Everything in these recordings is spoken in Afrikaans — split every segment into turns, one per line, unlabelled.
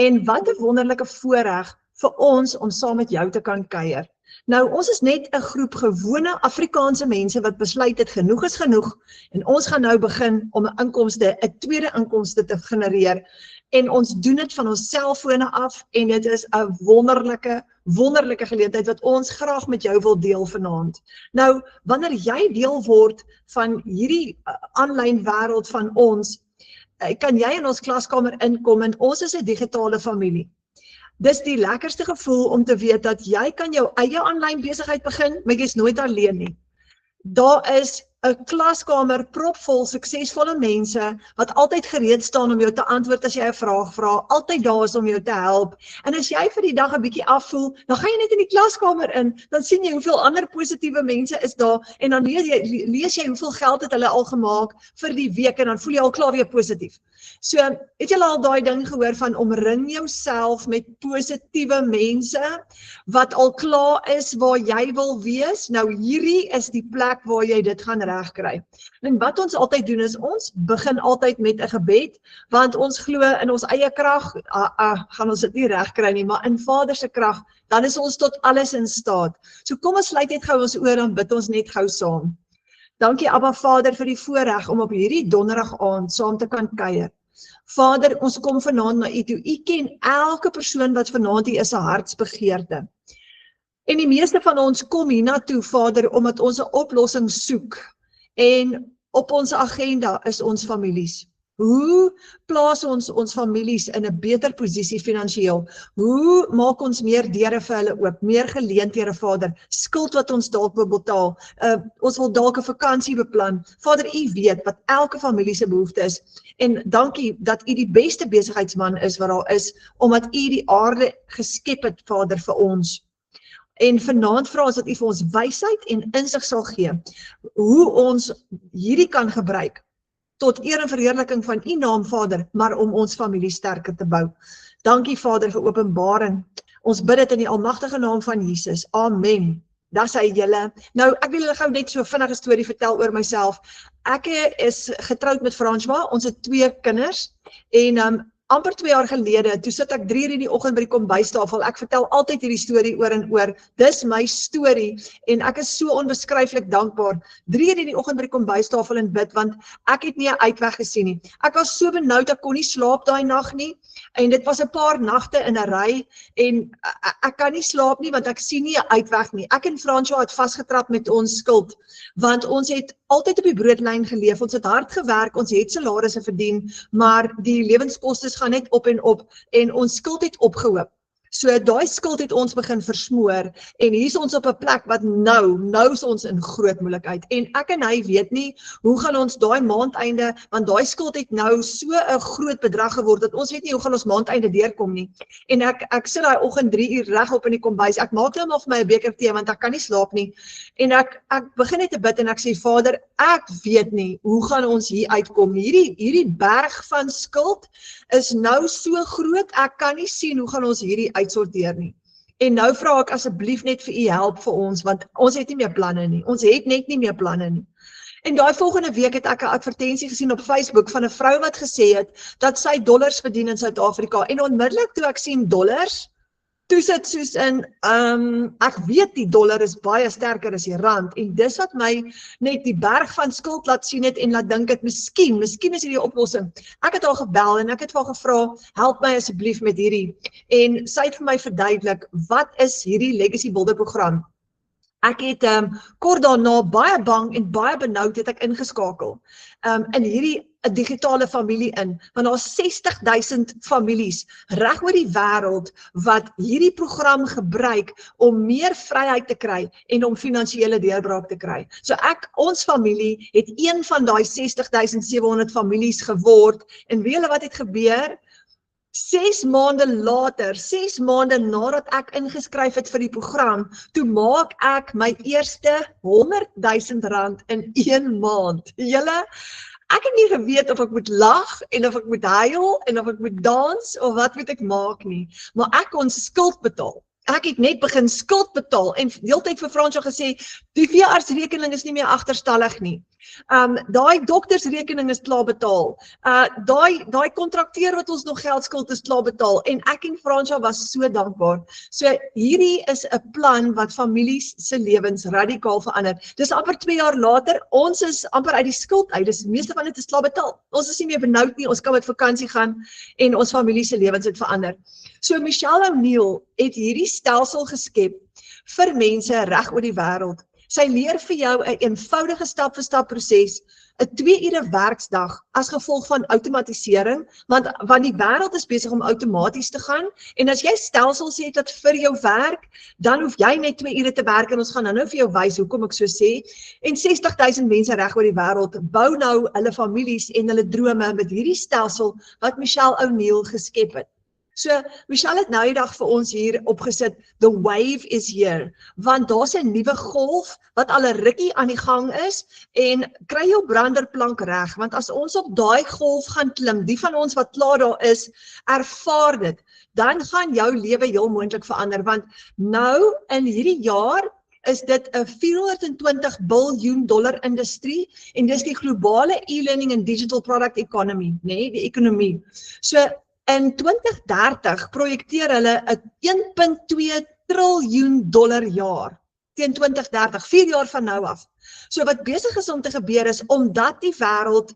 En wat 'n wonderlike voorreg vir ons om saam met jou te kan kuier. Nou, ons is net 'n groep gewone Afrikaanse mense wat besluit het genoeg is genoeg en ons gaan nou begin om 'n tweede inkomste te genereer en ons doen dit van ons selfone af en dit is 'n wonderlike geleentheid wat ons graag met jou wil deel vanaand. Nou, wanneer jy deel word van hierdie aanlyn wêreld van ons, kan jy in ons klaskamer inkom en ons is 'n digitale familie. Dis die lekkerste gevoel om te weet dat jy kan jou eie aanlyn besigheid begin, maar jy is nooit alleen nie. Daar is 'n klaskamer propvol suksesvolle mense wat altyd gereed staan om jou te antwoord as jy 'n vraag vra, altyd daar is om jou te help. En as jy vir die dag 'n bietjie afvoel, dan gaan jy net in die klaskamer in, dan sien jy hoeveel ander positiewe mense is daar en dan lees jy hoeveel geld het hulle al gemaak vir die week en dan voel jy al klaar weer positief. So, het jy al daai ding gehoor van omring jouself met positiewe mense wat al klaar is waar jy wil wees? Nou hierdie is die plek waar jy dit gaan regkry. En wat ons altyd doen is, ons begin altyd met 'n gebed, want ons glo in ons eie krag, gaan ons dit nie regkry nie, maar in Vader se krag, dan is ons tot alles in staat. So kom ons sluit net gou ons oor en bid ons net gou saam. Dankie Abba Vader vir die voorreg om op hierdie donderdag aand saam te kan kuier. Vader, ons kom vanaand na U toe. U ken elke persoon wat vanaand hier is se hartsbegeerte. En die meeste van ons kom hiernatoe, Vader, omdat ons 'n oplossing soek. En op ons agenda is ons families. Hoe plaas ons families in 'n beter posisie finansiëel? Hoe maak ons meer deure vir hulle oop, meer geleenthede, Vader, skuld wat ons dalk wil betaal, ons wil dalk 'n vakansie beplan. Vader, U weet wat elke familie se behoefte is, en dankie dat U die beste besigheidsman is wat daar is, omdat U die aarde geskep het, Vader, vir ons. En vanaand vra ons dat U vir ons wysheid en insig sal gee, hoe ons hierdie kan gebruik, tot eer en verheerliking van U naam, Vader, maar om ons familie sterker te bou. Dankie, Vader, vir openbaring. Ons bid dit in die almagtige naam van Jesus. Amen. Daar sê julle. Nou, ek wil julle gou net so vinnig 'n storie vertel oor myself. Ek is getroud met François, ons het 2 kinders, en amper 2 jaar gelede, toe sit ek 3 uur in die oggend by die kombuistafel. Ek vertel altyd hierdie storie oor en oor. Dis my storie en ek is so onbeskryflik dankbaar. 3 uur in die oggend by die kombuistafel en bid, want ek het nie 'n uitweg gesien nie. Ek was so benoud, ek kon nie slaap daai nag nie. En dit was 'n paar nagte in 'n ry en ek kan nie slaap nie want ek sien nie 'n uitweg nie. Ek en François het vasgetrap met ons skuld, want ons het altyd op die broodlyn geleef. Ons het hard gewerk, ons het salarisse verdien, maar die lewenskoste gaan net op en ons skuld het opgehoop. So daai skuld het ons begin versmoor en hier is ons op 'n plek wat nou is ons in groot moeilikheid. En ek en hy weet nie hoe gaan ons daai maandeinde, want daai skuld het nou so 'n groot bedrag geword dat ons weet nie hoe gaan ons maandeinde deurkom nie. En ek sit daai oggend 3 uur regop in die kombuis. Ek maak nou maar vir my 'n beker tee want ek kan nie slaap nie. En ek begin net te bid en ek sê, Vader, ek weet nie hoe gaan ons hier uitkom. Hierdie berg van skuld is nou so groot, ek kan nie sien hoe gaan ons hierdie uitsorteer nie. En nou vra ek asseblief net vir U help vir ons, want ons het nie meer planne nie. Ons het net nie meer planne nie. En daai volgende week het ek 'n advertensie gesien op Facebook van 'n vrou wat gesê het dat sy dollars verdien in Suid-Afrika. En onmiddellik toe ek sien dollars, toe sit soos in, ek weet die dollar is baie sterker as die rand, en dis wat my net die berg van skuld laat sien het en laat dink het, miskien is hierdie oplossing. Ek het haar gebel en ek het vir haar gevra, help my asseblief met hierdie. En sy het vir my verduidelik, wat is hierdie Legacy Builder program? Ek het kort daarna baie bang en baie benoud het ek ingeskakel in hierdie 'n digitale familie in, want daar is 60,000 families reg oor die wêreld wat hierdie program gebruik om meer vryheid te kry en om finansiële deurbraak te kry. So ons familie het een van daai 60,700 families geword, en weet julle wat het gebeur? 6 maande later, 6 maande nadat ek ingeskryf het vir die program, toe maak ek my eerste R100,000 in 1 maand. Julle, ek het nie geweet of ek moet lag en of ek moet huil en of ek moet dans of wat moet ek maak nie, maar ek kon skuld betaal. Ek het net begin skuld betaal en deeltyd vir François gesê, die veeartsrekening is nie meer agterstallig nie. Daai doktersrekening is klaar betaal. Daai kontrakteur wat ons nog geld skuld is klaar betaal. En ek en Fransja was so dankbaar. So hierdie is 'n plan wat families se lewens radikaal verander. Dis amper 2 jaar later, ons is amper uit die skuld uit. Dis meeste van dit is klaar betaal. Ons is nie meer benoud nie, ons kan met vakansie gaan en ons familie se lewens het verander. So Michelle O'Neil het hierdie stelsel geskep vir mense reg oor die wêreld. Sy leer vir jou 'n eenvoudige stap-vir-stap proses, 'n 2-ure werksdag as gevolg van outomatisering, want die wêreld is besig om outomaties te gaan, en as jy stelsels het wat vir jou werk, dan hoef jy net 2 ure te werk, en ons gaan nou vir jou wys hoekom ek so sê, en 60.000 mense reg oor die wêreld bou nou hulle families en hulle drome met hierdie stelsel wat Michelle O'Neil geskep het. So, Michelle het nou die dag vir ons hier opgesit, the wave is here, want daar's 'n nuwe golf wat al 'n rukkie aan die gang is, en kry jou branderplank reg, want as ons op daai golf gaan klim, die van ons wat klaar daar is, ervaar dit, dan gaan jou lewe heel moontlik verander, want nou in hierdie jaar is dit 'n $420 biljoen industrie, en dis die globale e-learning en digital product economy, die ekonomie. So, in 2030 projekteer hulle 'n $1.2 triljoen jaar teen 2030, 4 jaar van nou af. So wat besig is om te gebeur is, omdat die wêreld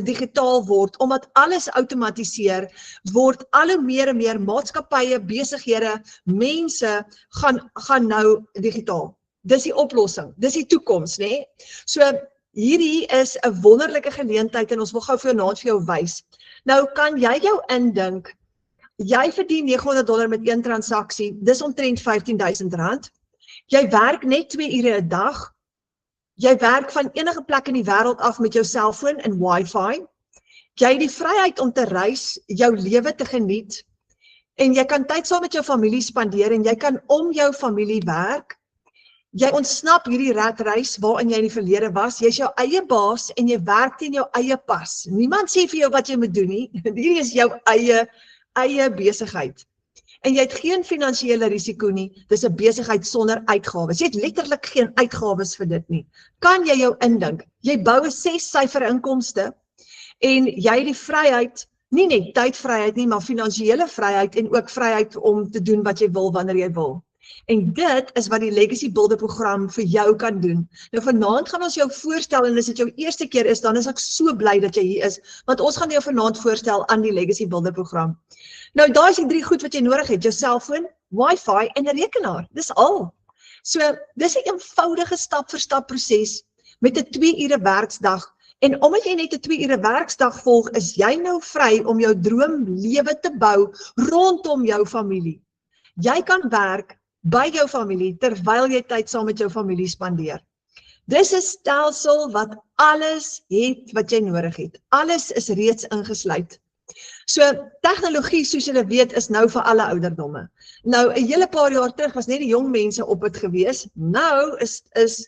digitaal word, omdat alles outomatiseer, word al hoe meer en meer maatskappye, besighede, mense gaan nou digitaal. Dis die oplossing, dis die toekoms, So hierdie is 'n wonderlike geleentheid en ons wil gou vanaand vir jou wys. Nou kan jy jou indink, jy verdien $900 met een transaksie, dis omtrent R15.000. Jy werk net 2 ure 'n dag. Jy werk van enige plek in die wêreld af met jou selfoon en wifi. Jy het die vryheid om te reis, jou lewe te geniet, en jy kan tyd saam met jou familie spandeer en jy kan om jou familie werk. Jy ontsnap hierdie ratreis waarin jy in die verlede was. Jy's jou eie baas en jy werk teen jou eie pas. Niemand sê vir jou wat jy moet doen nie. Hierdie is jou eie besigheid. En jy het geen finansiële risiko nie. Dis 'n besigheid sonder uitgawes. Jy het letterlik geen uitgawes vir dit nie. Kan jy jou indink? Jy bou 'n 6-syfer inkomste en jy het die vryheid, nie net tydvryheid nie, maar finansiële vryheid en ook vryheid om te doen wat jy wil wanneer jy wil. En dit is wat die Legacy Builder program vir jou kan doen. Nou vanaand gaan ons jou voorstel, en as dit jou eerste keer is, dan is ek so bly dat jy hier is, want ons gaan jou vanaand voorstel aan die Legacy Builder program. Nou daar is die 3 goed wat jy nodig het, jou selfoon, wifi en 'n rekenaar, dis al. So dis 'n eenvoudige stap-vir-stap proses met 'n 2-ure werksdag, en omdat jy net 'n 2-ure werksdag volg, is jy nou vry om jou droomlewe te bou rondom jou familie. Jy kan werk by jou familie, terwyl jy tyd saam met jou familie spandeer. Dis 'n stelsel wat alles het wat jy nodig het. Alles is reeds ingesluit. So, tegnologie, soos julle weet, is nou vir alle ouderdomme. Nou, 'n hele paar jaar terug was net die jong mense op het gewees. Nou is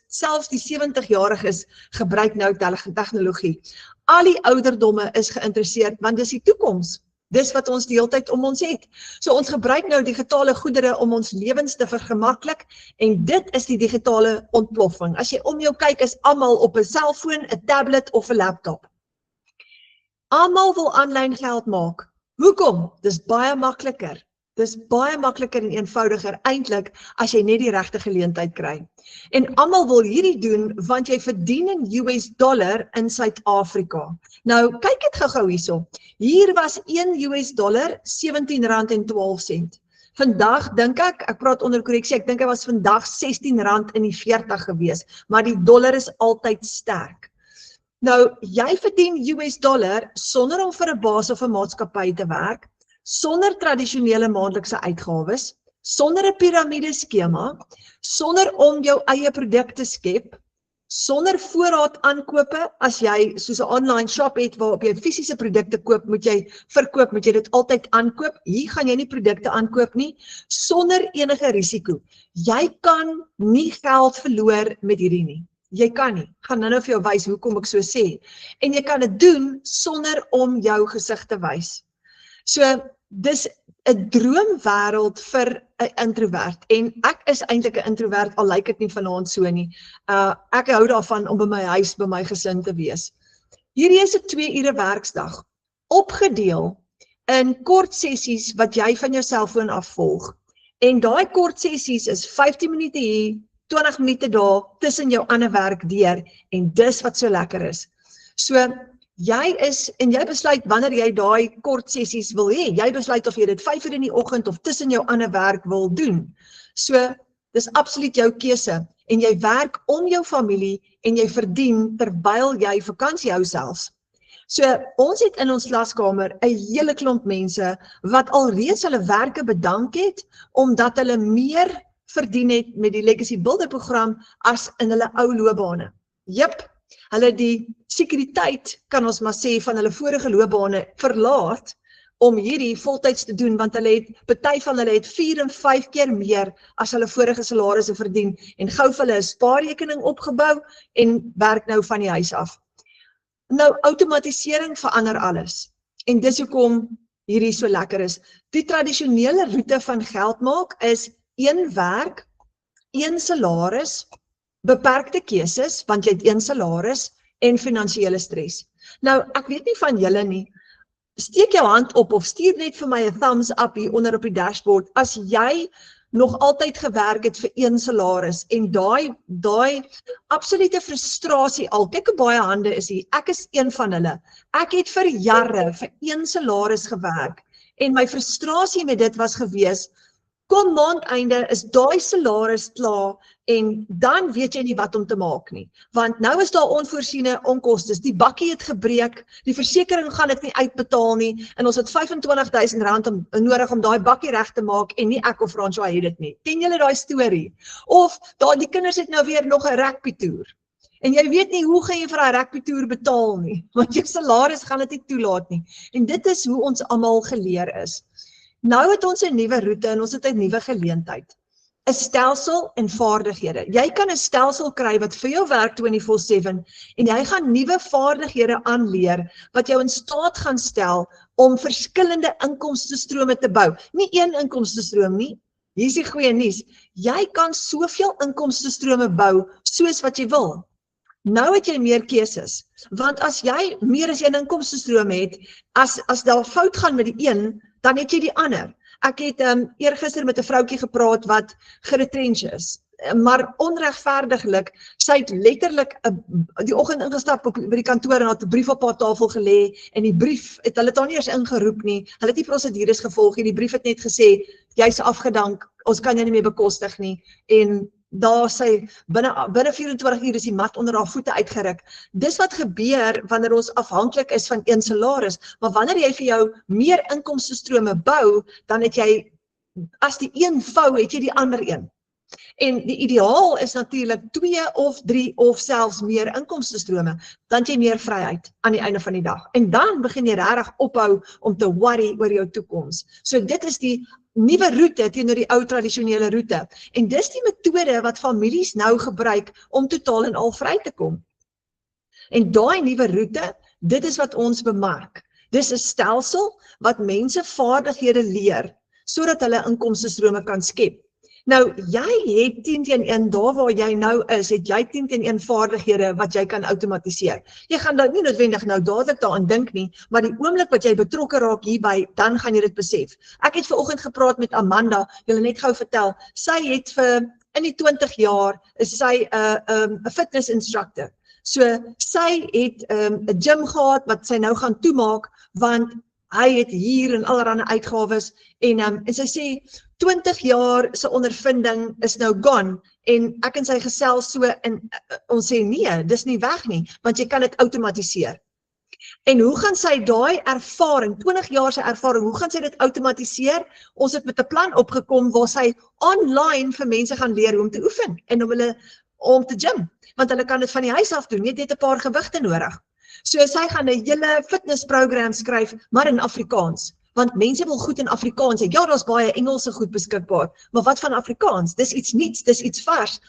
selfs die 70-jariges gebruik nou tegnologie. Al die ouderdomme is geïnteresseerd, want dis die toekoms. Dis wat ons die hele tyd om ons het. So ons gebruik nou digitale goedere om ons lewens te vergemaklik, en dit is die digitale ontploffing. As jy om jou kyk, is almal op 'n selfoon, 'n tablet of 'n laptop. Almal wil aanlyn geld maak. Hoekom? Dis baie makliker. Dis baie makliker en eenvoudiger eintlik as jy net die regte geleentheid kry. En almal wil hierdie doen want jy verdien in $US in Suid-Afrika. Nou, kyk dit gou-gou hierso. Hier was $1 R17.12. Vandag dink ek praat onder korreksie, ek dink hy was vandag R16.40 gewees, maar die dollar is altyd sterk. Nou, jy verdien $US sonder om vir 'n baas of 'n maatskappy te werk, sonder tradisionele maandelikse uitgawes, sonder 'n piramideskema, sonder om jou eie produk te skep, sonder voorraad aankope. As jy soos 'n online shop het waarop jy fisiese produkte koop, moet jy dit altyd aankoop. Hier gaan jy nie produkte aankoop nie, sonder enige risiko. Jy kan nie geld verloor met hierdie nie. Jy kan nie. Ek gaan nou vir jou wys hoekom ek so sê. En jy kan dit doen sonder om jou gesig te wys. So, dis 'n droomwêreld vir 'n introvert. En ek is eintlik 'n introvert, al lyk dit nie vanaand so nie. Ek hou daarvan om by my huis, by my gesin te wees. Hierdie is 'n 2 ure werksdag, opgedeel in kort sessies wat jy van jou selfoon afvolg. En daai kort sessies is 15 minute hier, 20 minute daar, tussen jou ander werk deur, en dis wat so lekker is. So, jy besluit wanneer jy daai kort sessies wil hê. Jy besluit of jy dit 5 uur in die oggend of tussen jou ander werk wil doen. So, dis absoluut jou keuse. En jy werk om jou familie en jy verdien terwyl jy vakansie hou selfs. So, ons het in ons klaskamer 'n hele klomp mense wat alreeds hulle werke bedank het, omdat hulle meer verdien het met die Legacy Builder program as in hulle ou loopbane. Jep, hulle die sekuriteit, kan ons maar sê, van hulle vorige loopbane verlaat om hierdie voltyds te doen, want party van hulle het 4 en 5 keer meer as hulle vorige salarisse verdien, en gou vir hulle 'n spaarrekening opgebou en werk nou van die huis af. Nou, outomatisering verander alles, en dis hoekom hierdie so lekker is. Die tradisionele roete van geld maak is 1 werk, 1 salaris, beperkte keuses, want jy het 1 salaris, en finansiële stres. Nou, ek weet nie van julle nie, steek jou hand op of stuur net vir my 'n thumbs up hier onder op die dashboard, as jy nog altyd gewerk het vir 1 salaris, en daai absolute frustrasie al, kyk hoe baie hande is hier, ek is een van hulle, ek het vir jare vir 1 salaris gewerk, en my frustrasie met dit was gewees, kom maandeinde is daai salaris klaar, en dan weet jy nie wat om te maak nie, want nou is daar onvoorsiene onkostes, die bakkie het gebreek, die versekering gaan dit nie uitbetaal nie, en ons het R25.000 nodig om daai bakkie reg te maak, en nie ek of François het dit nie. Ken julle daai storie? Of, die kinders het nou weer nog 'n rugbytoer, en jy weet nie hoe gaan jy vir daai rugbytoer betaal nie, want jou salaris gaan dit nie toelaat nie, en dit is hoe ons almal geleer is. Nou het ons 'n nuwe roete en ons het 'n nuwe geleentheid. 'n Stelsel en vaardighede. Jy kan 'n stelsel kry wat vir jou werk 24/7 en jy gaan nuwe vaardighede aanleer wat jou in staat gaan stel om verskillende inkomstestrome te bou. Nie een inkomstestroom nie. Hier is die goeie nuus. Jy kan soveel inkomstestrome bou soos wat jy wil. Nou het jy meer keuses, want as jy meer as 'n inkomstestroom het, as daar fout gaan met die een, dan het jy die ander. Ek het eergister met 'n vroutjie gepraat wat geretrench is, maar onregverdiglik, sy het letterlik die oggend ingestap by die kantoor en het 'n brief op haar tafel gelê, en die brief, hulle het haar nie eens ingeroep nie, hulle het nie prosedures gevolg nie, die brief het net gesê, jy's afgedank, ons kan jou nie meer bekostig nie, en daar sy, binne 24 uur is die mat onder haar voete uitgeruk. Dis wat gebeur wanneer ons afhanklik is van 1 salaris, maar wanneer jy vir jou meer inkomstestrome bou, dan het jy, as die een vou, het jy die ander een. En die ideaal is natuurlik 2 of 3 of selfs meer inkomstestrome, dan het jy meer vryheid aan die einde van die dag. En dan begin jy regtig ophou om te worry oor jou toekoms. So dit is die nuwe roete teenoor die ou tradisionele roete. En dis die metode wat families nou gebruik om totaal en al vry te kom. En daai nuwe roete, dit is wat ons bemark. Dis 'n stelsel wat mense vaardighede leer, sodat hulle inkomstestrome kan skep. Nou, jy het 10-1, daar waar jy nou is, het jy 10-1 vaardighede wat jy kan outomatiseer. Jy gaan dan nie noodwendig nou dadelik daaraan dink nie, maar die oomblik wat jy betrokke raak hierby, dan gaan jy dit besef. Ek het vanoggend gepraat met Amanda, julle net gou vertel, sy het in die 20 jaar, is sy 'n fitness instructor. So, sy het 'n gym gehad, wat sy nou gaan toemaak, want hy het hier en allerlei uitgawes, en sy sê, 20 jaar se ondervinding is nou gone, en ek en sy gesels so, en ons sê nee, dis nie weg nie, want jy kan dit outomatiseer. En hoe gaan sy daai ervaring, 20 jaar se ervaring, hoe gaan sy dit outomatiseer? Ons het met 'n plan opgekom waar sy online vir mense gaan leer hoe om te oefen, en om te gym, want hulle kan dit van die huis af doen, net 'n paar gewigte nodig. So sy gaan 'n hele fitnessprogram skryf, maar in Afrikaans. Want mense wil goed in Afrikaans hê. Ja, daar's baie Engelse goed beskikbaar, maar wat van Afrikaans? Dis iets nuuts, dis iets vars.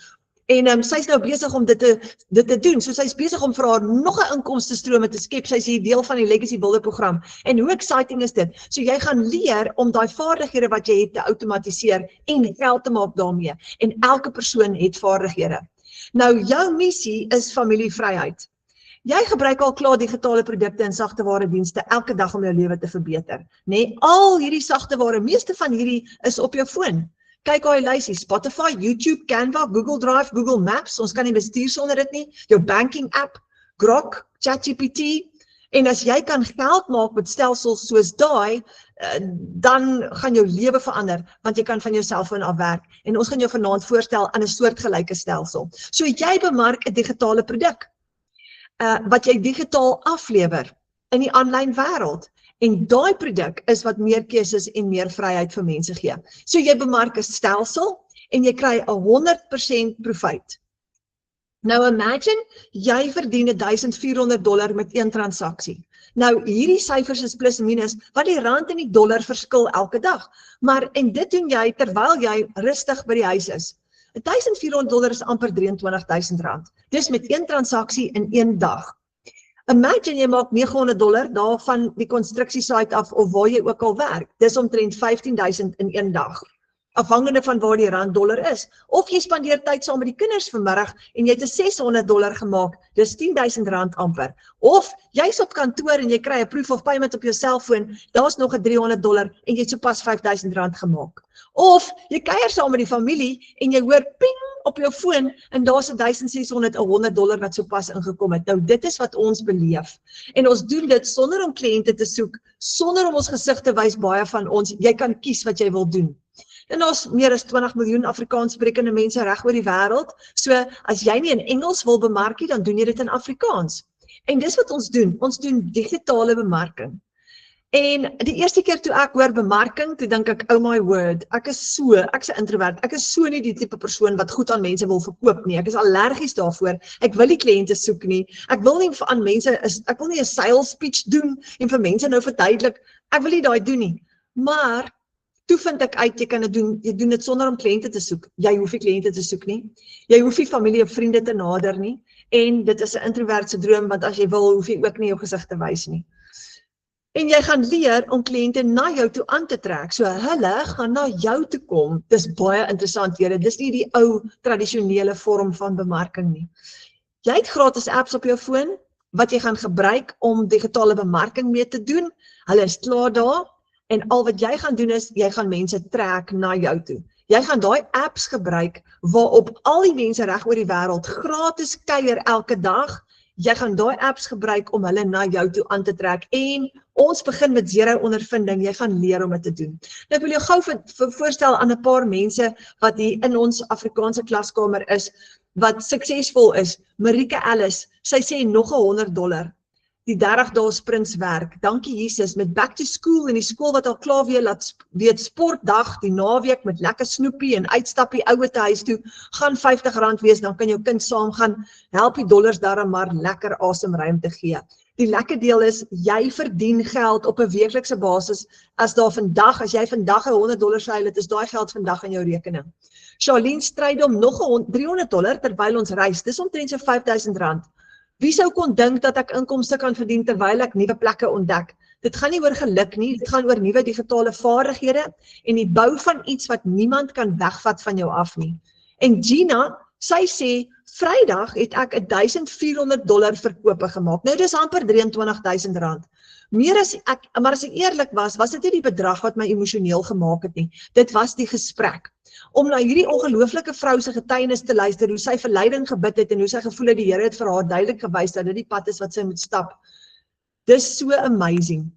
En sy's nou besig om dit te doen. So sy's besig om vir haar nog 'n inkomstestrome te skep. Sy's hier deel van die Legacy Builder program. En hoe exciting is dit? So jy gaan leer om daai vaardighede wat jy het te outomatiseer en geld te maak daarmee. En elke persoon het vaardighede. Nou jou missie is familievryheid. Jy gebruik al klaar digitale produkte en sagteware dienste elke dag om jou lewe te verbeter. Nee, al hierdie sagteware, meeste van hierdie is op jou foon. Kyk hoe hy lysie, Spotify, YouTube, Canva, Google Drive, Google Maps, ons kan nie bestuur sonder dit nie, jou banking app, Grok, ChatGPT, en as jy kan geld maak met stelsels soos daai, dan gaan jou lewe verander, want jy kan van jou selfoon afwerk, en ons gaan jou vanaand voorstel aan 'n soortgelyke stelsel. So jy bemark 'n digitale produk, wat jy digitaal aflewer in die aanlyn wêreld. En daai produk is wat meer keuses en meer vryheid vir mense gee. So jy bemark 'n stelsel en jy kry 100% profit. Nou imagine, jy verdien $1,400 met een transaksie. Nou hierdie syfers is plus en minus, wat die rand en die dollar verskil elke dag. En dit doen jy terwyl jy rustig by die huis is. $1,400 is amper R23,000. Dis met een transaksie in een dag. Imagine jy maak $900 daarvan die konstruksiesite af of waar jy ook al werk. Dis omtrent 15,000 in een dag. Afhangende van waar die rand dollar is. Of jy spandeer tyd saam met die kinders vanmiddag en jy het $600 gemaak, dis R10,000 amper. Of jy's op kantoor en jy kry 'n proof of payment op jou selfoon, daar's nog 'n $300 en jy het sopas R5,000 gemaak. Of jy kuier saam met die familie en jy hoor ping op jou foon en daar's $1,600, $100 wat sopas ingekom het. Nou dit is wat ons beleef. En ons doen dit sonder om kliënte te soek, sonder om ons gesig te wys baie van ons. Jy kan kies wat jy wil doen. En ons meer as 20 miljoen Afrikaanssprekende mense reg oor die wêreld. So as jy nie in Engels wil bemark nie, dan doen jy dit in Afrikaans. En dis wat ons doen. Ons doen digitale bemarking. En die eerste keer toe ek hoor bemarking, toe dink ek, oh my word, ek's 'n introvert, ek is so nie die tipe persoon wat goed aan mense wil verkoop nie, ek is allergies daarvoor, ek wil nie kliënte soek nie, ek wil nie aan mense, ek wil nie 'n sales speech doen en vir mense nou verduidelik, ek wil nie daai doen nie, maar toe vind ek uit, jy doen dit sonder om kliënte te soek, jy hoef nie kliënte te soek nie, jy hoef nie familie of vriende te nader nie, en dit is 'n introvert se droom, want as jy wil, hoef jy ook nie jou gesig te wys nie. En jy gaan leer om kliënte na jou toe aan te trek, so hulle gaan na jou toe kom. Dis baie interessant, julle, dis nie die ou tradisionele vorm van bemarking nie. Jy het gratis apps op jou foon, wat jy gaan gebruik om digitale bemarking mee te doen. Hulle is klaar daar, en al wat jy gaan doen is, jy gaan mense trek na jou toe. Jy gaan daai apps gebruik, waarop al die mense reg oor die wêreld gratis kuier elke dag. Jy gaan daai apps gebruik om hulle na jou toe aan te trek en ons begin met 0 ondervinding, jy gaan leer om dit te doen. Nou ek wil jou gou voorstel aan 'n paar mense wat hier in ons Afrikaanse klaskamer is, wat suksesvol is. Marika Ellis, sy sê nog $100. Die 30 dae sprintswerk, dankie Jesus, met back to school en die skool wat al klaar weet sportdag, die naweek met lekker snoepie en uitstappie ouer te huis toe, gaan R50 wees, dan kan jou kind saam gaan, help die dollars daarom maar lekker asemruimte gee. Die lekker deel is, jy verdien geld op 'n weeklikse basis, as jy vandag $100 seil het, is daai geld vandag in jou rekening. Charlene stryd om nog $300 terwyl ons reis, dis omtrent so R5,000. Wie sou kon dink dat ek inkomste kan verdien terwyl ek nuwe plekke ontdek? Dit gaan nie oor geluk nie, dit gaan oor nuwe digitale vaardighede en die bou van iets wat niemand kan wegvat van jou af nie. En Gina, sy sê, Vrydag het ek $1,400 verkope gemaak. Nou dis amper R23,000. Maar as ek eerlik was dit nie die bedrag wat my emosioneel gemaak het nie. Dit was die gesprek. Om na hierdie ongelooflike vrou se getuienis te luister, hoe sy vir leiding gebid het en hoe sy gevoel het die Here het vir haar duidelik gewys dat dit die pad is wat sy moet stap. Dis so amazing.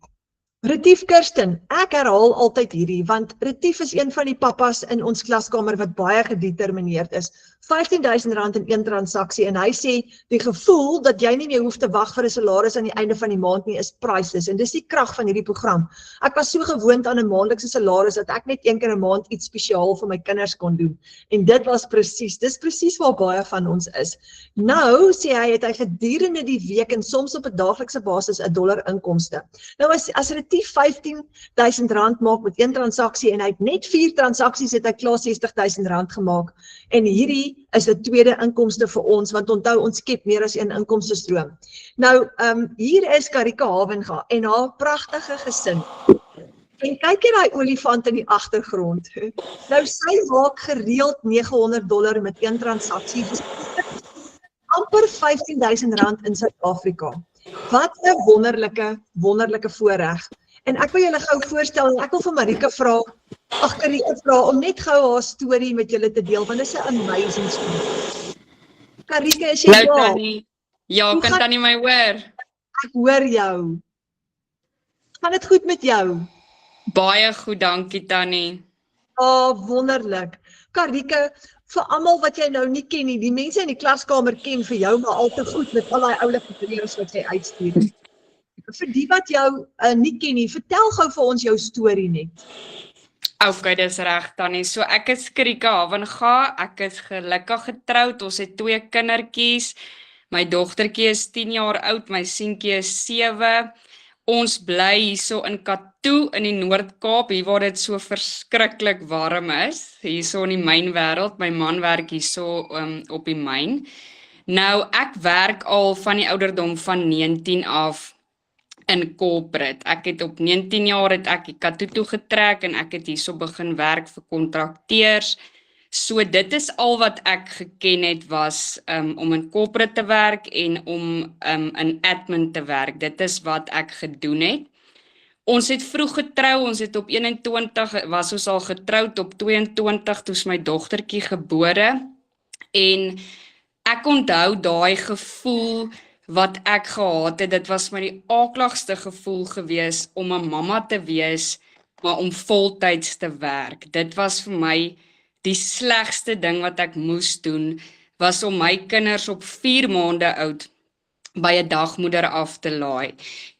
Retief Kirsten, ek herhaal altyd hierdie, want Retief is een van die pappas in ons klaskamer wat baie gedetermineerd is. R15,000 in een transaksie en hy sê, die gevoel dat jy nie meer hoef te wag vir 'n salaris aan die einde van die maand nie is priceless en dis die krag van hierdie program. Ek was so gewoond aan 'n maandelikse salaris dat ek net een keer 'n maand iets spesiaal vir my kinders kon doen. En dit was dis presies waar baie van ons is. Nou sê hy, het hy gedurende die week en soms op 'n daaglikse basis $1 inkomste. Nou as effektief R15.000 maak met een transaksie en hy het net 4 transaksies het hy klaar R60.000 gemaak. En hierdie is 'n tweede inkomste vir ons, want onthou ons skep meer as een inkomstestroom. Nou, hier is Karika Havenga en haar pragtige gesin. En kyk hier daai olifant in die agtergrond. Nou sy maak gereeld $900 met een transaksie. Dis amper R15.000 in Suid-Afrika. Wat 'n wonderlike voorreg. En ek wil julle gou voorstel en ek wil vir Marika vra, Karika vra om net gou haar storie met julle te deel want dit is 'n amazing storie. Karika, is jy
Nou
daar?
Tannie, ja, kan Tannie my hoor?
Ek hoor jou. Gaan dit goed met jou?
Baie goed, dankie Tannie.
Wonderlik. Karika, vir almal wat jy nou nie ken nie, die mense in die klaskamer ken vir jou maar al te goed met al daai oulike video's wat jy uitstuur. Vir die wat jou nie ken nie, vertel gou vir ons jou storie net.
Okay, dis reg Tannie. So ek is Karika Havenga, ek is gelukkig getroud, ons het 2 kindertjies. My dogtertjie is 10 jaar oud, my seuntjie is 7. Ons bly hierso in Katoo in die Noord-Kaap, hier waar dit so verskriklik warm is, hierso in die mynwêreld. My man werk hierso op die myn. Nou, ek werk al van die ouderdom van 19 af in corporate. Ek het op 19 jaar het ek die Katoo toe getrek en ek het hierso begin werk vir kontrakteurs. So dit is al wat ek geken het was om in corporate te werk en om in admin te werk. Dit is wat ek gedoen het. Ons het vroeg getrou, ons het op 21, was ons al getroud op 22, toe is my dogtertjie gebore. En ek onthou daai gevoel wat ek gehad het, dit was my die aakligste gevoel gewees om 'n mamma te wees, maar om voltyds te werk. Dit was vir my die slegste ding wat ek moes doen, was om my kinders op 4 maande oud by 'n dagmoeder af te laai.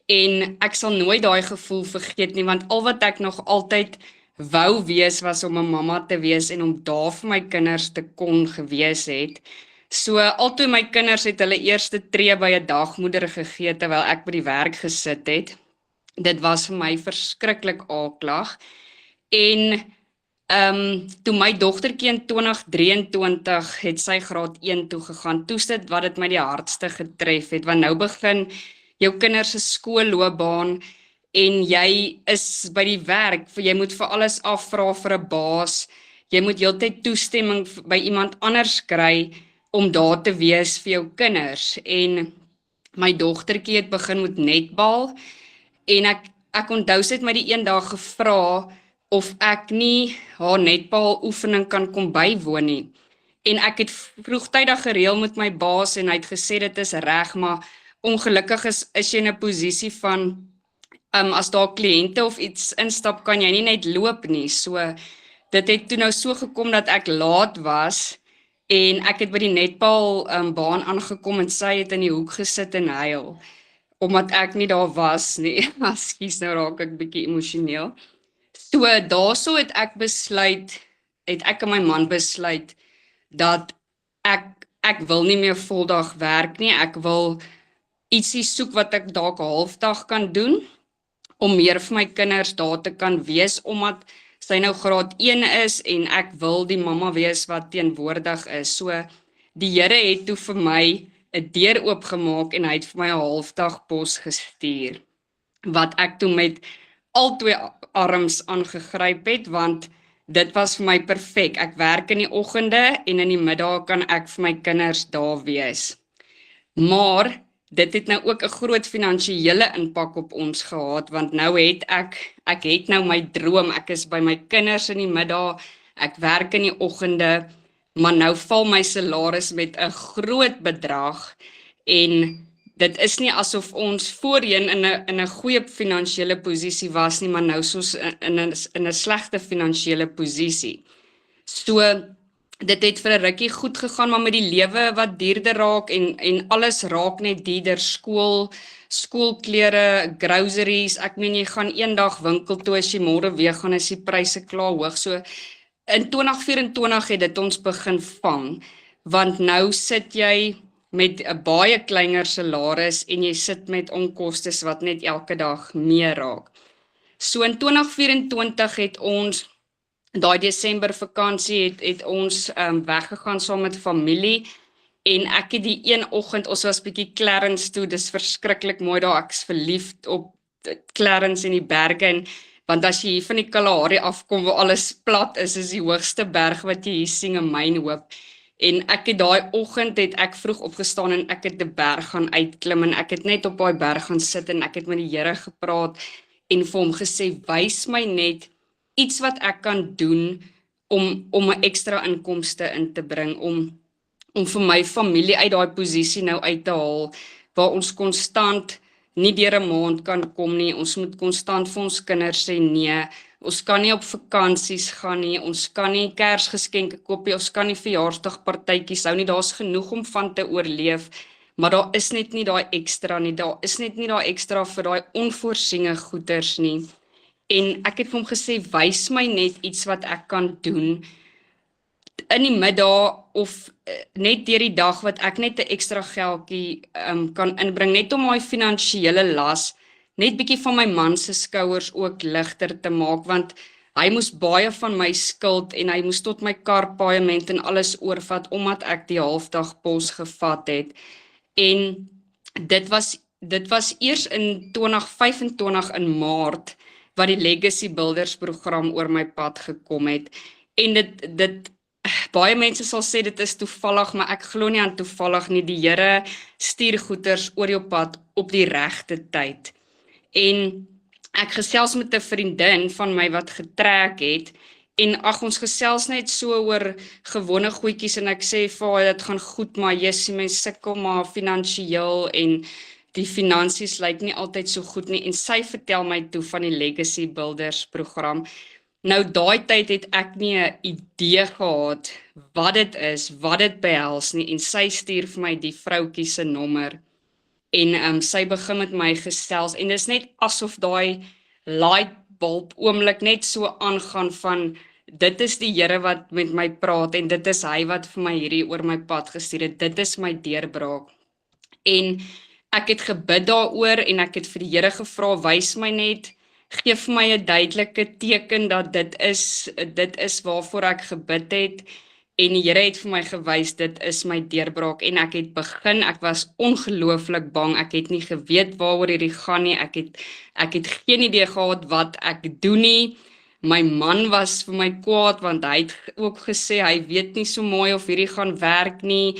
En ek sal nooit daai gevoel vergeet nie, want al wat ek nog altyd wou wees, was om 'n mamma te wees en om daar vir my kinders te kon gewees het. So, altoe my kinders het hulle eerste tree by 'n dagmoeder gegee, terwyl ek by die werk gesit het. Dit was vir my verskriklik aaklag. En toe my dogtertjie in 2023 het sy graad 1 toe gegaan, toe dit wat dit my die hardste getref het, want nou begin jou kinders se skoolloopbaan en jy is by die werk, jy moet vir alles afvra vir 'n baas, jy moet heeltyd toestemming by iemand anders kry om daar te wees vir jou kinders. En my dogtertjie het begin met netbal en ek onthou sy het my die een dag gevra of ek nie haar netbal oefening kan kom bywoon nie. En ek het vroegtydig gereël met my baas en hy het gesê dit is reg, maar ongelukkig is jy in 'n posisie van as daar kliënte of iets instap, kan jy nie net loop nie. So dit het toe nou so gekom dat ek laat was en ek het by die netbal baan aangekom en sy het in die hoek gesit en huil omdat ek nie daar was nie. Ekskuus, nou raak ek bietjie emosioneel. So daarso het ek en my man besluit dat ek wil nie meer voldag werk nie. Ek wil ietsie soek wat ek dalk halfdag kan doen om meer vir my kinders daar te kan wees, omdat sy nou graad 1 is en ek wil die mamma wees wat teenwoordig is. So die Here het toe vir my 'n deur oopgemaak en hy het vir my 'n halfdag pos gestuur, wat ek toe met al 2 arms aangegryp het, want dit was vir my perfek. Ek werk in die oggende en in die middag kan ek vir my kinders daar wees. Maar dit het nou ook 'n groot finansiële impak op ons gehad, want nou het ek het nou my droom, ek is by my kinders in die middag, ek werk in die oggende, maar nou val my salaris met 'n groot bedrag en dit is nie asof ons voorheen in 'n goeie finansiële posisie was nie, maar nou soos in 'n slegte finansiële posisie. So dit het vir 'n rukkie goed gegaan, maar met die lewe wat duurder raak en alles raak net duurder, skoolklere, groceries. Ek meen jy gaan eendag winkel toe, as jy môre weer gaan is die pryse klaar hoog. So in 2024 het dit ons begin vang, want nou sit jy met 'n baie kleiner salaris en jy sit met onkostes wat net elke dag meer raak. So in 2024 het ons daai Desember vakansie het ons weggegaan saam met familie en ek het die een oggend, ons was bietjie Clarence toe, dis verskriklik mooi daar, ek's verliefd op Clarence en die berge en want as jy hier van die Kalahari afkom waar alles plat is die hoogste berg wat jy hier sien in Mynhoop. En ek het daai oggend het ek vroeg opgestaan en ek het die berg gaan uitklim en ek het net op daai berg gaan sit en ek het met die Here gepraat en vir hom gesê, wys my net iets wat ek kan doen om 'n ekstra inkomste in te bring, om vir my familie uit daai posisie nou uit te haal, waar ons konstant nie deur 'n maand kan kom nie, ons moet konstant vir ons kinders sê nee, ons kan nie op vakansies gaan nie, ons kan nie Kersgeskenke koop nie, ons kan nie verjaarsdagpartytjies hou nie, daar's genoeg om van te oorleef, maar daar is net nie daai ekstra nie, daar is net nie daai ekstra vir daai onvoorsiene goeders nie. En ek het vir hom gesê, wys my net iets wat ek kan doen in die middag of net deur die dag wat ek net 'n ekstra geldjie kan inbring, net om my finansiële las, net bietjie van my man se skouers ook ligter te maak, want hy moes baie van my skuld en hy moes tot my karpaaiement en alles oorvat, omdat ek die halfdagpos gevat het. En dit was eers in 2025 in Maart, wat die Legacy Builders program oor my pad gekom het. En baie mense sal sê dit is toevallig, maar ek glo nie aan toevallig nie. Die Here stuur goeders oor jou pad op die regte tyd. En ek gesels met 'n vriendin van my wat getrek het, en ons gesels net so oor gewone goedjies, en ek sê vir haar, dit gaan goed, maar jessie, mens sukkel maar finansiëel, en die finansies lyk nie altyd so goed nie, en sy vertel my toe van die Legacy Builders program. Nou daai tyd het ek nie 'n idee gehad wat dit is, wat dit behels nie, en sy stuur vir my die vroutjie se nommer, en sy begin met my gesels, en dis net asof daai lightbulb oomblik net so aangaan van, dit is die Here wat met my praat, en dit is hy wat vir my hierdie oor my pad gestuur het, dit is my deurbraak. En ek het gebid daaroor, en ek het vir die Here gevra, wys my net, gee vir my 'n duidelike teken dat dit is waarvoor ek gebid het, en die Here het vir my gewys, dit is my deurbraak, en ek het begin, ek was ongelooflik bang, ek het nie geweet waaroor hierdie gaan nie, ek het geen idee gehad wat ek doen nie. My man was vir my kwaad, want hy het ook gesê, hy weet nie so mooi of hierdie gaan werk nie,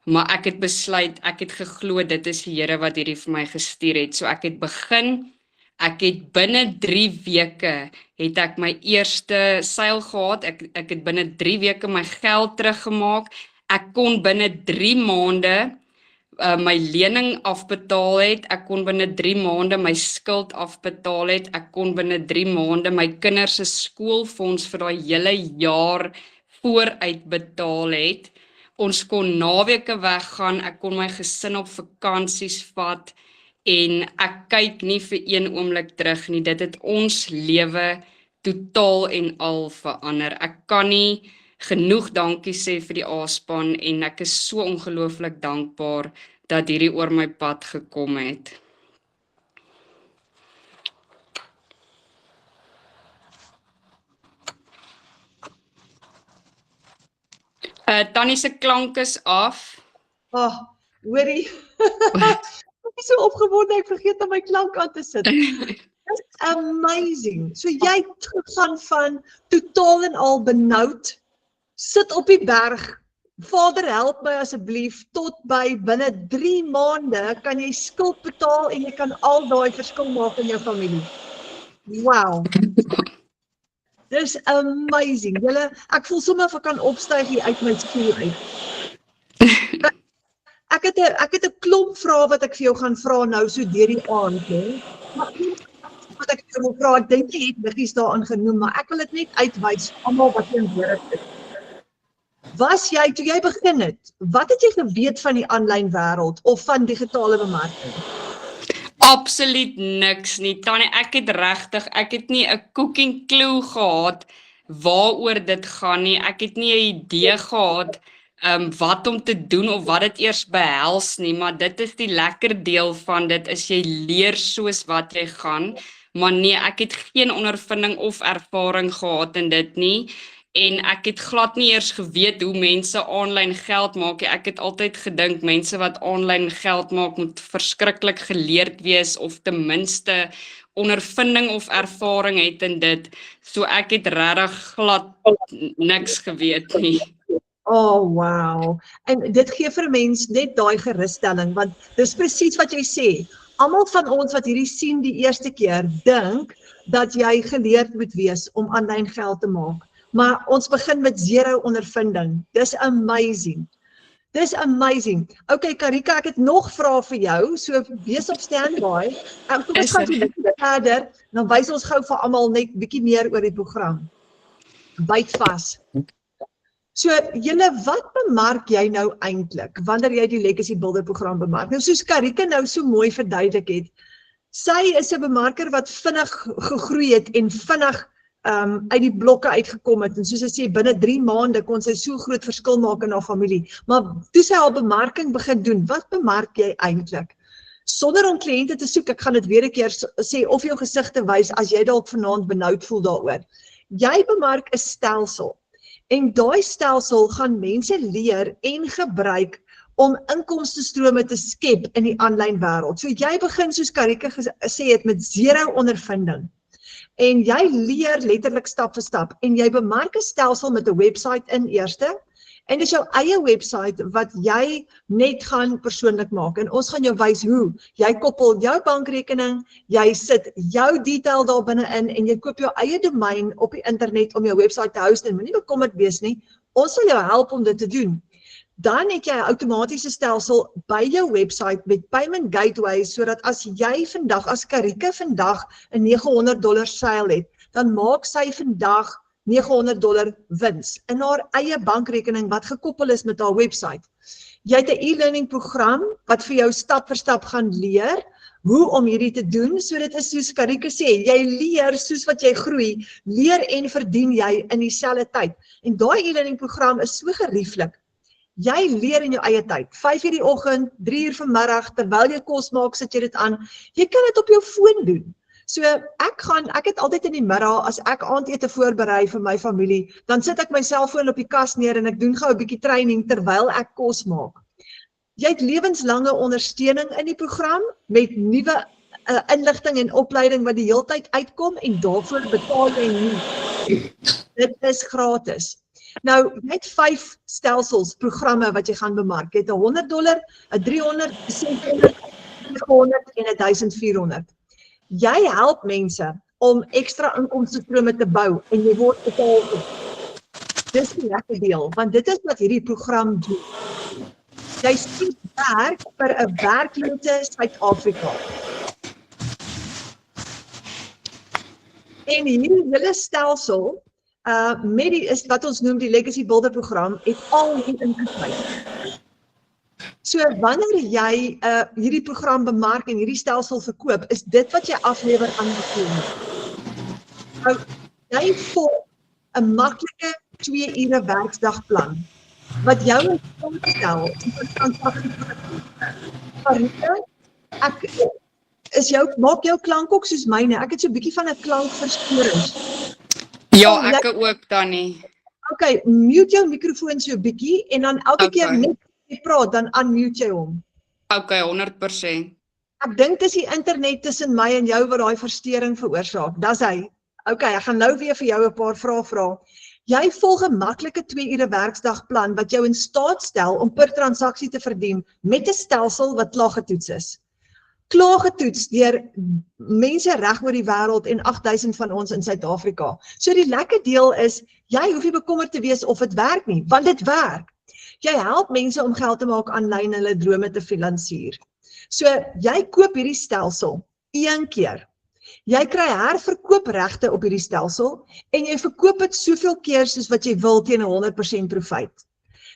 maar ek het besluit, ek het geglo, dit is die Here wat hierdie vir my gestuur het, so ek het begin, ek het binne 3 weke, het ek my eerste seil gehad, ek het binne 3 weke my geld teruggemaak, ek kon binne 3 maande my lening afbetaal het, ek kon binne 3 maande my skuld afbetaal het, ek kon binne 3 maande my kinders se skoolfonds vir daai hele jaar vooruit betaal het, ons kon naweke weggaan, ek kon my gesin op vakansies vat, en ek kyk nie vir een oomblik terug nie, dit het ons lewe totaal en al verander. Ek kan nie genoeg dankie sê vir die A-span, en ek is so ongelooflik dankbaar dat hierdie oor my pad gekom het. Tannie se klank is af.
Hoorie. Ek is so opgewonde, ek vergeet om my klank aan te sit. It's amazing. So jy het gegaan van totaal en al benoud, sit op die berg, Vader help my asseblief, tot by binne 3 maande kan jy skuld betaal en jy kan al daai verskil maak in jou familie. Wow. Dis amazing. Ek voel sommer of ek kan opstyg hier uit my stoel uit. Ek het 'n klomp vrae wat ek vir jou gaan vra nou so deur die aand, hè. Maar wat ek vir jou wil vra, ek dink jy het liggies daarin genoem, maar ek wil dit net uitwys almal wat teenwoordig is. Was jy, toe jy begin het, wat het jy geweet van die aanlyn wêreld of van digitale bemarking?
Absoluut niks nie, Tannie, ek het nie 'n cooking clue gehad waaroor dit gaan nie, ek het nie 'n idee gehad wat om te doen of wat dit eers behels nie, maar dit is die lekker deel van dit, is jy leer soos wat jy gaan, maar nee, ek het geen ondervinding of ervaring gehad in dit nie. En ek het glad nie eers geweet hoe mense aanlyn geld maak nie. Ek het altyd gedink mense wat aanlyn geld maak moet verskriklik geleerd wees of ten minste ondervinding of ervaring het in dit. So ek het regtig glad niks geweet nie.
Oh, wow. En dit gee vir 'n mens net daai gerusstelling, want dis presies wat jy sê. Almal van ons wat hierdie sien die eerste keer, dink dat jy geleerd moet wees om aanlyn geld te maak. Maar ons begin met 0 ondervinding. Dis amazing. Dis amazing. Okay, Karika, ek het nog vrae vir jou, so wees op standby. Kom ons gaan so bietjie verder, dan wys ons gou vir almal net bietjie meer oor die program. Byt vas. So, julle, wat bemark jy nou eintlik wanneer jy die Legacy Builder program bemark? Nou, soos Karika nou so mooi verduidelik het, sy is 'n bemarker wat vinnig gegroei het en vinnig uit die blokke uitgekom het, en soos sy sê, binne 3 maande kon sy so groot verskil maak in haar familie. Maar toe sy haar bemarking begin doen, wat bemark jy eintlik? Sonder om kliënte te soek, ek gaan dit weer 'n keer sê, of jou gesig te wys, as jy dalk vanaand benoud voel daaroor. Jy bemark 'n stelsel, en daai stelsel gaan mense leer en gebruik om inkomstestrome te skep in die aanlyn wêreld. So jy begin, soos Karika gesê het, met 0 ondervinding. En jy leer letterlik stap vir stap, en jy bemark 'n stelsel met 'n website in eerste, en dis jou eie website wat jy net gaan persoonlik maak, en ons gaan jou wys hoe. Jy koppel jou bankrekening, jy sit jou detail daar binne in, en jy koop jou eie domein op die internet om jou website te host, en moenie bekommerd wees nie, ons sal jou help om dit te doen. Dan het jy 'n outomatiese stelsel by jou website met payment gateways, sodat as jy vandag, as Karika vandag 'n $900 sale het, dan maak sy vandag $900 wins in haar eie bankrekening wat gekoppel is met haar website. Jy het 'n e-learning program wat vir jou stap vir stap gaan leer hoe om hierdie te doen. So dit is soos Karika sê, jy leer soos wat jy groei, leer en verdien jy in dieselfde tyd. En daai e-learning program is so gerieflik. Jy leer in jou eie tyd, 5 uur die oggend, 3 uur vanmiddag, terwyl jy kos maak, sit jy dit aan. Jy kan dit op jou foon doen. So ek het altyd in die middag, as ek aandete voorberei vir my familie, dan sit ek my selfoon op die kas neer en ek doen gou 'n bietjie training terwyl ek kos maak. Jy het lewenslange ondersteuning in die program met nuwe inligting en opleiding wat die heeltyd uitkom, en daarvoor betaal jy nie. Dit is gratis. Nou, jy het 5 stelsels, programme wat jy gaan bemark. Jy het 'n $100, 'n $300, 'n $600, 900 en 'n $1400. Jy help mense om ekstra inkomstestrome te bou, en jy word betaal. Dis die lekker deel, want dit is wat hierdie program doen. Jy skep werk vir 'n werklose Suid-Afrika. En hierdie hele stelsel, met die is wat ons noem die Legacy Builder program, het al hier ingesluit. So wanneer jy hierdie program bemark en hierdie stelsel verkoop, is dit wat jy aflewer aan die kliënt. Nou, jy volg 'n maklike 2 ure werksdagplan wat jou in staat stel om 'n transaksie te doen. Maak jou klank ook soos myne. Ek het so 'n bietjie van 'n klankverstoring.
Ja, ek ook dan nie.
Okay, mute jou mikrofoon so 'n bietjie, en dan elke keer net jy praat, dan unmute jy hom.
Okay, 100%.
Ek dink dis die internet tussen my en jou wat daai verstoring veroorsaak. Dis hy. Okay, ek gaan nou weer vir jou 'n paar vrae vra. Jy volg 'n maklike 2 ure werksdagplan wat jou in staat stel om per transaksie te verdien met 'n stelsel wat klaar getoets is. Klaar getoets deur mense reg oor die wêreld en 8000 van ons in Suid-Afrika. So die lekker deel is, jy hoef nie bekommerd te wees of dit werk nie, want dit werk. Jy help mense om geld te maak aanlyn, hulle drome te finansier. So jy koop hierdie stelsel 1 keer. Jy kry herverkoopregte op hierdie stelsel en jy verkoop dit soveel keer soos wat jy wil teen 100% profijt.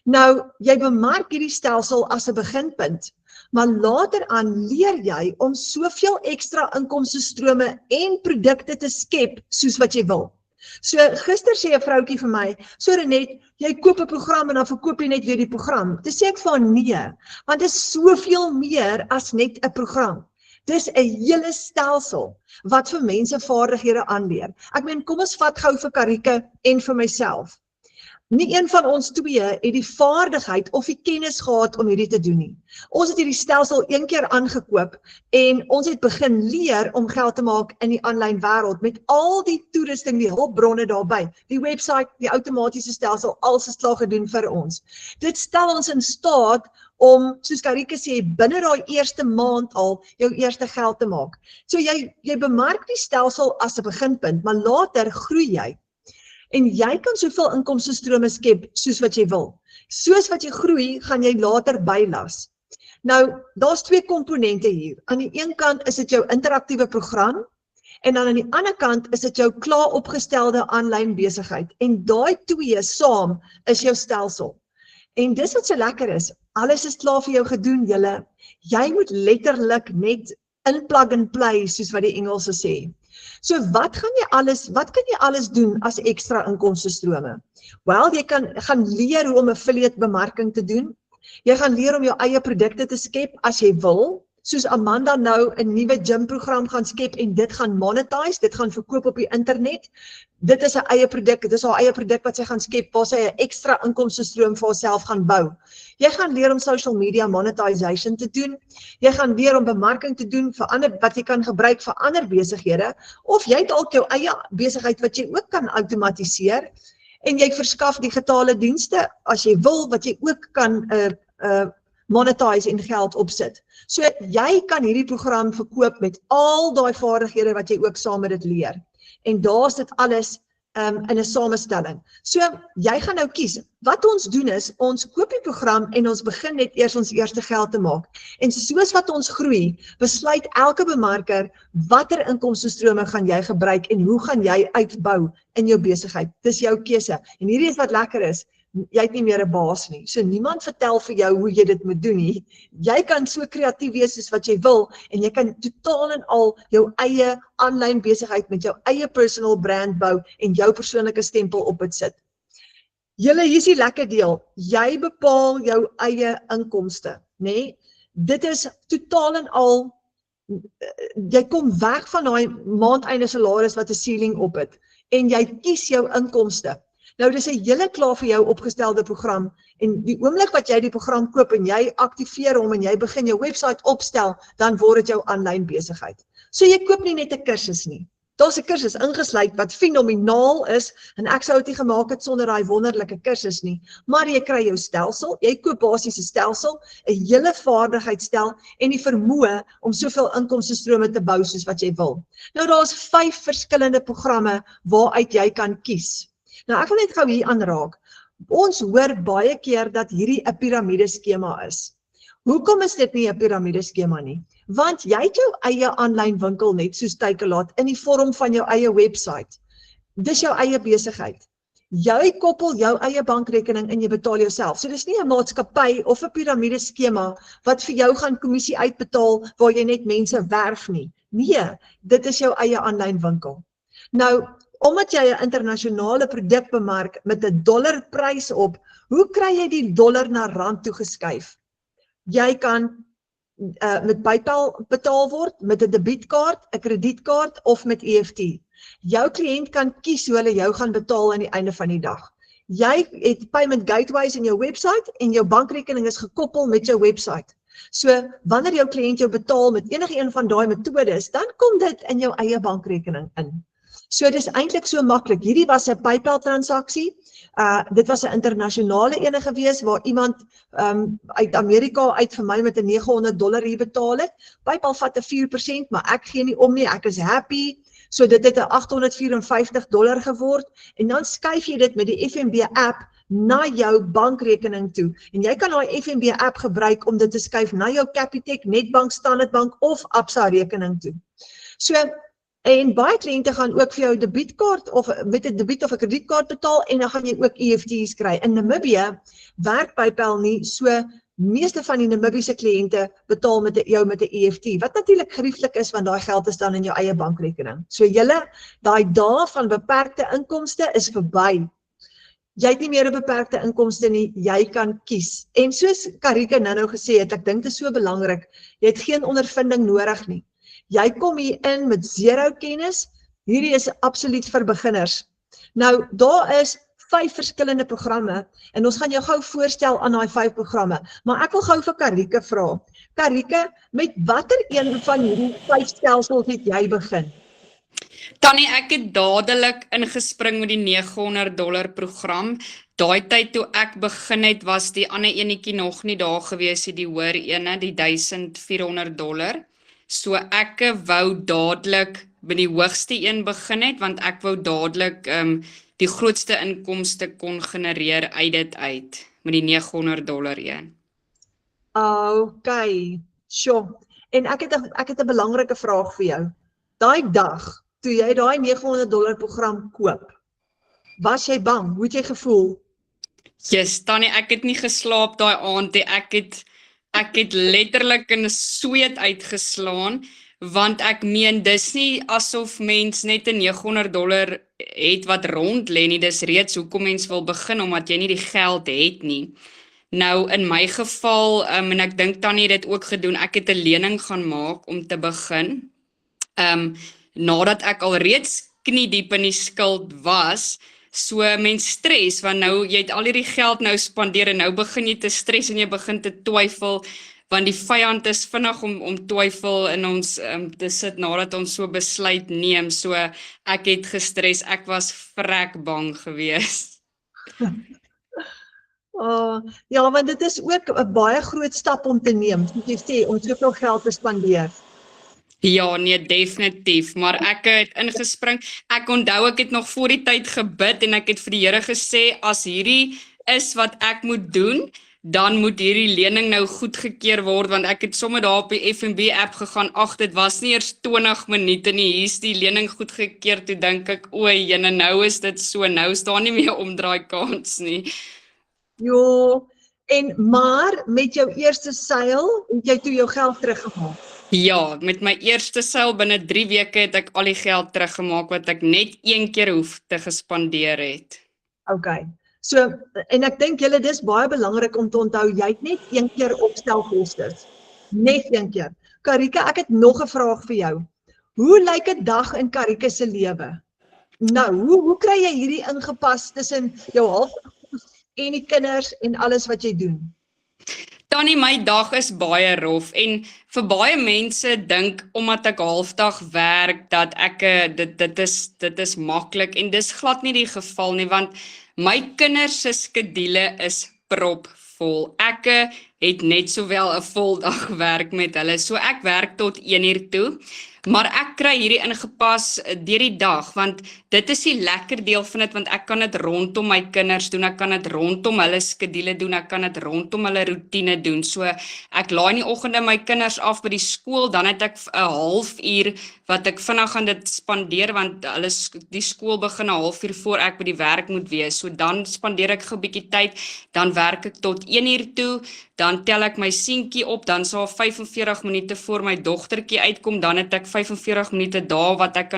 Nou, jy bemark hierdie stelsel as 'n beginpunt, maar later aan leer jy om soveel ekstra inkomstestrome en produkte te skep soos wat jy wil. So gister sê 'n vroutjie vir my, so Renet, jy koop 'n program en dan verkoop jy net weer die program. Toe sê ek van nee, want dit is soveel meer as net 'n program. Dis 'n hele stelsel wat vir mense vaardighede aanleer. Ek meen, kom ons vat gou vir Karike en vir myself. Nie een van ons twee het die vaardigheid of die kennis gehad om hierdie te doen nie. Ons het hierdie stelsel een keer aangekoop en ons het begin leer om geld te maak in die aanlyn wêreld met al die toerusting, die hulpbronne daarbey, die webwerf, die outomatiese stelsel, alles is klaar gedoen vir ons. Dit stel ons in staat om, soos Karike sê, binne daai eerste maand al jou eerste geld te maak. So jy bemark die stelsel as 'n beginpunt, maar later groei jy. En jy kan soveel inkomstestrome skep soos wat jy wil. Soos wat jy groei, gaan jy later bylas. Nou, daar's twee komponente hier. Aan die een kant is dit jou interaktiewe program en dan aan die ander kant is dit jou klaar opgestelde aanlyn besigheid. En daai twee saam is jou stelsel. En dis wat so lekker is. Alles is klaar vir jou gedoen, julle. Jy moet letterlik net in plug and play, soos wat die Engelse sê. So wat kan jy alles doen as ekstra inkomstestrome? Wel, jy gaan leer hoe om affiliate bemarking te doen. Jy gaan leer om jou eie produkte te skep as jy wil. Soos Amanda nou 'n nuwe gymprogram gaan skep en dit gaan monetize, dit gaan verkoop op die internet. Dit is 'n eie produk, dit is haar eie produk wat sy gaan skep waar sy 'n ekstra inkomstestroom vir haarself gaan bou. Jy gaan leer om social media monetization te doen. Jy gaan leer om bemarking te doen vir ander wat jy kan gebruik vir ander besighede of jy het dalk jou eie besigheid wat jy ook kan outomatiseer en jy verskaf digitale dienste as jy wil wat jy ook kan monetize en geld opsit. So jy kan hierdie program verkoop met al daai vaardighede wat jy ook saam met dit leer. En daar's dit alles in 'n samestelling. So jy gaan nou kies. Wat ons doen is, ons koop die program en ons begin net eers ons eerste geld te maak. En soos wat ons groei, besluit elke bemarker watter inkomstestrome gaan jy gebruik en hoe gaan jy uitbou in jou besigheid. Dis jou keuse. En hierdie is wat lekker is. Jy het nie meer 'n baas nie. So niemand vertel vir jou hoe jy dit moet doen nie. Jy kan so kreatief wees soos wat jy wil en jy kan totaal en al jou eie aanlyn besigheid met jou eie personal brand bou en jou persoonlike stempel op dit sit. Julle, hier is die lekker deel. Jy bepaal jou eie inkomste, nê? Nee? Dit is totaal en al, jy kom weg van daai maandeinde salaris wat 'n ceiling op het en jy kies jou inkomste. Nou, dis 'n hele klaar vir jou opgestelde program en die oomblik wat jy die program koop en jy aktiveer hom en jy begin jou webwerf opstel, dan word dit jou aanlyn besigheid. So jy koop nie net 'n kursus nie. Daar's 'n kursus ingesluit wat fenomenaal is en ek sou dit nie gemaak het sonder daai wonderlike kursus nie. Maar jy kry jou stelsel, jy koop basies 'n stelsel, 'n hele vaardigheidsstel en die vermoë om soveel inkomstestrome te bou soos wat jy wil. Nou daar's 5 verskillende programme waaruit jy kan kies. Nou ek wil net gou hier aanraak. Ons hoor baie keer dat hierdie 'n piramideskema is. Hoekom is dit nie 'n piramideskema nie? Want jy het jou eie aanlyn winkel net soos Takealot in die vorm van jou eie webwerf. Dis jou eie besigheid. Jy koppel jou eie bankrekening en jy betaal jouself. So dis nie 'n maatskappy of 'n piramideskema wat vir jou gaan kommissie uitbetaal waar jy net mense werf nie. Nee, dit is jou eie aanlyn winkel. Nou, omdat jy 'n internasionale produk bemark met 'n dollarprys op, hoe kry jy die dollar na rand toe geskuif? Jy kan met PayPal betaal word, met 'n debietkaart, 'n kredietkaart of met EFT. Jou kliënt kan kies hoe hulle jou gaan betaal aan die einde van die dag. Jy het payment gateways in jou webwerf en jou bankrekening is gekoppel met jou webwerf. So, wanneer jou kliënt jou betaal met enige een van daai metodes, dan kom dit in jou eie bankrekening in. So, dit is eintlik so maklik. Hierdie was 'n PayPal transaksie. Dit was 'n internasionale ene gewees waar iemand uit Amerika uit vir my met 'n $900 hier betaal het. PayPal vat 'n 4%, maar ek gee nie om nie, ek is happy. So dit het 'n $854 geword en dan skuif jy dit met die FNB app na jou bankrekening toe. En jy kan daai FNB app gebruik om dit te skuif na jou Capitec, Nedbank, Standard Bank of Absa rekening toe. So en baie kliënte gaan ook vir jou debietkaart of met 'n debiet of 'n kredietkaart betaal en dan gaan jy ook EFT's kry. In Namibië werk PayPal nie, so meeste van die Namibiese kliënte betaal met jou met 'n EFT, wat natuurlik gerieflik is want daai geld is dan in jou eie bankrekening. So julle, daai dae van beperkte inkomste is verby. Jy het nie meer 'n beperkte inkomste nie, jy kan kies. En soos Karike nou gesê het, ek dink dit is so belangrik, jy het geen ondervinding nodig nie. Jy kom hier in met 0 kennis. Hierdie is absoluut vir beginners. Nou, daar is 5 verskillende programme en ons gaan jou gou voorstel aan daai 5 programme. Maar ek wil gou vir Karike vra. Karike, met watter een van hierdie 5 stelsels het jy begin?
Tannie, ek het dadelik ingespring met die $900 program. Daai tyd toe ek begin het, was die ander enetjie nog nie daar gewees, die hoër ene, die $1400. So ek wou dadelik by die hoogste een begin het, want ek wou dadelik die grootste inkomste kon genereer uit dit uit, met die $900 een.
Okay, sure. En ek het 'n belangrike vraag vir jou. Daai dag, toe jy daai $900 program koop, was jy bang? Hoe het jy gevoel?
Yes, Tannie, ek het nie geslaap daai aand nie. Ek het letterlik in 'n sweet uitgeslaan, want ek meen, dis nie asof mens net 'n $900 het wat rond lê nie, dis reeds hoekom mens wil begin, omdat jy nie die geld het nie. Nou, in my geval, en ek dink Tannie het dit ook gedoen, ek het 'n lening gaan maak om te begin. Nadat ek al reeds kniediep in die skuld was, so mens stres, want nou, jy het al hierdie geld nou spandeer, en nou begin jy te stres, en jy begin te twyfel, want die vyand is vinnig om twyfel in ons te sit, nadat ons so besluit neem, so ek het gestres, ek was vrek bang gewees.
Ja, want dit is ook 'n baie groot stap om te neem, soos jy sê, om soveel geld te spandeer.
Ja, nee, definitief, maar ek het ingespring. Ek onthou, ek het nog voor die tyd gebid en ek het vir die Here gesê, as hierdie is wat ek moet doen, dan moet hierdie lening nou goedgekeur word, want ek het sommer daar op die FNB app gegaan, ag, dit was nie eers 20 minute nie, hier is die lening goedgekeur, toe dink ek, oei, jene, nou is dit so, nou is daar nie meer omdraai kans nie.
Jo, maar met jou eerste seil, het jy toe jou geld teruggemaak?
Ja, met my eerste seil binne 3 weke het ek al die geld teruggemaak wat ek net 1 keer hoef te gespandeer het.
Okay. So, en ek dink julle, dis baie belangrik om te onthou, jy het net 1 keer opstelkostes. Net 1 keer. Karike, ek het nog 'n vraag vir jou. Hoe lyk 'n dag in Karike se lewe? Nou, hoe kry jy hierdie ingepas tussen jou halfdag en die kinders en alles wat jy doen?
Tannie, my dag is baie rof en vir baie mense dink omdat ek halfdag werk dat ek dit is maklik en dis glad nie die geval nie, want my kinders se skedule is propvol. Ek het net sowel 'n voldag werk met hulle, so ek werk tot 1:00 toe. Maar ek kry hierdie ingepas deur die dag, want dit is die lekker deel van dit, want ek kan dit rondom my kinders doen, ek kan dit rondom hulle skedule doen, ek kan dit rondom hulle roetine doen. So ek laai in die oggende my kinders af by die skool, dan het ek 'n halfuur wat ek vinnig gaan dit spandeer, want die skool begin 'n halfuur voor ek by die werk moet wees. So dan spandeer ek 'n bietjie tyd, dan werk ek tot 1:00 toe, dan tel ek my seentjie op, dan sal 45 minute voor my dogtertjie uitkom, dan het ek 45 minute daar wat ek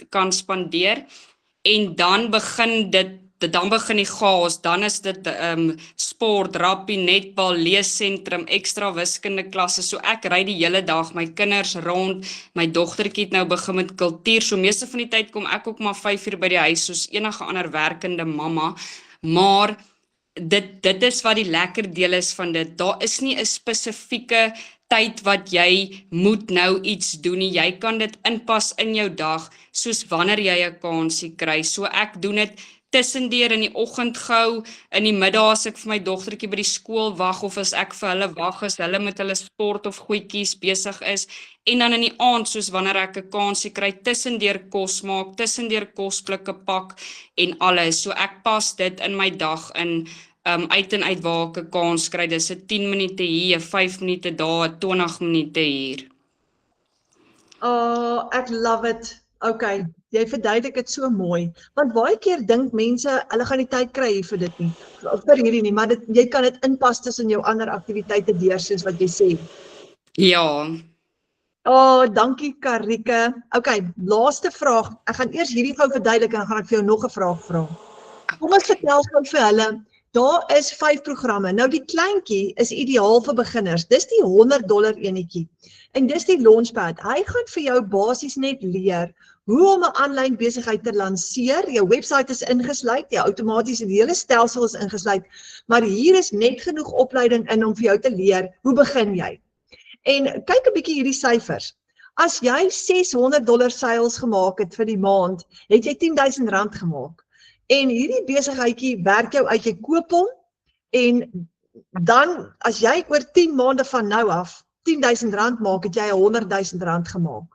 kan spandeer, en dan begin die chaos, dan is dit sport, rappie, netbal, leessentrum, ekstra wiskunde klasse, so ek ry die hele dag, my kinders rond, my dogtertjie het nou begin met kultuur, so meeste van die tyd kom ek ook maar 5:00 by die huis, soos enige ander werkende mamma, maar dit is wat die lekker deel is van dit, daar is nie 'n spesifieke tyd wat jy moet nou iets doen nie, jy kan dit inpas in jou dag, soos wanneer jy 'n kansie kry, so ek doen dit tussendeur in die oggend gou, in die middag as ek vir my dogtertjie by die skool wag, of as ek vir hulle wag, as hulle met hulle sport of goedjies besig is, en dan in die aand, soos wanneer ek 'n kansie kry, tussendeur kos maak, tussendeur kosblikke pak, en alles, so ek pas dit in my dag in, uit en uit waar ek 'n kans kry, dis 'n 10 minute hier, 5 minute daar, 20 minute hier.
Oh, ek love it. Okay, jy verduidelik dit so mooi, want baie keer dink mense, hulle gaan nie tyd kry hier vir dit nie, vir hierdie nie, maar jy kan dit inpas tussen jou ander aktiwiteite deur, soos wat jy sê.
Ja.
Oh, dankie Karike. Okay, laaste vraag, ek gaan eers hierdie gou verduidelik en dan gaan ek vir jou nog 'n vraag vra. Kom ons vertel gou vir hulle, Daar is 5 programme. Nou die kleintjie is ideaal vir beginners. Dis die $100 enetjie. En dis die Launchpad. Hy gaan vir jou basies net leer hoe om 'n aanlyn besigheid te lanseer. Jou webwerf is ingesluit, die outomatiese hele stelsel is ingesluit, maar hier is net genoeg opleiding in om vir jou te leer hoe begin jy. En kyk 'n bietjie hierdie syfers. As jy $600 sales gemaak het vir die maand, het jy R10,000 gemaak. En hierdie besigheidjie werk jou uit, jy koop hom en dan as jy oor 10 maande van nou af R10,000 maak, het jy R100,000 gemaak.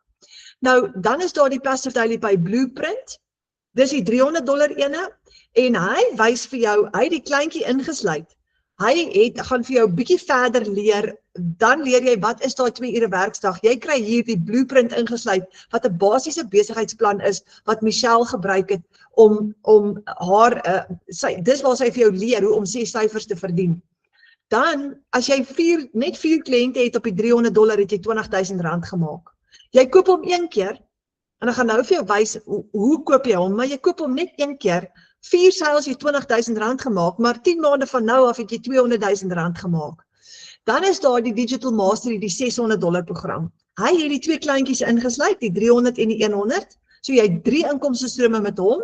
Nou, dan is daar die Passive Daily Pay Blueprint, dis die $300 ene, en hy wys vir jou, hy het die kleintjie ingesluit, hy gaan vir jou bietjie verder leer, dan leer jy wat is daar 2 ure werksdag, jy kry hier die Blueprint ingesluit, wat 'n basiese besigheidsplan is, wat Michelle gebruik het, om haar, dis waar sy vir jou leer, hoe om 6 syfers te verdien. Dan, as jy net 4 kliënte het op die $300, het jy R20,000 gemaak. Jy koop hom 1 keer, en ek gaan nou vir jou wys, hoe koop jy hom, maar jy koop hom net 1 keer, 4 sales het R20,000 gemaak, maar 10 maande van nou af het jy R200,000 gemaak. Dan is daar die Digital Mastery, die $600 program. Hy het die 2 kleintjies ingesluit, die 300 en die 100, so jy het 3 inkomstestrome met hom.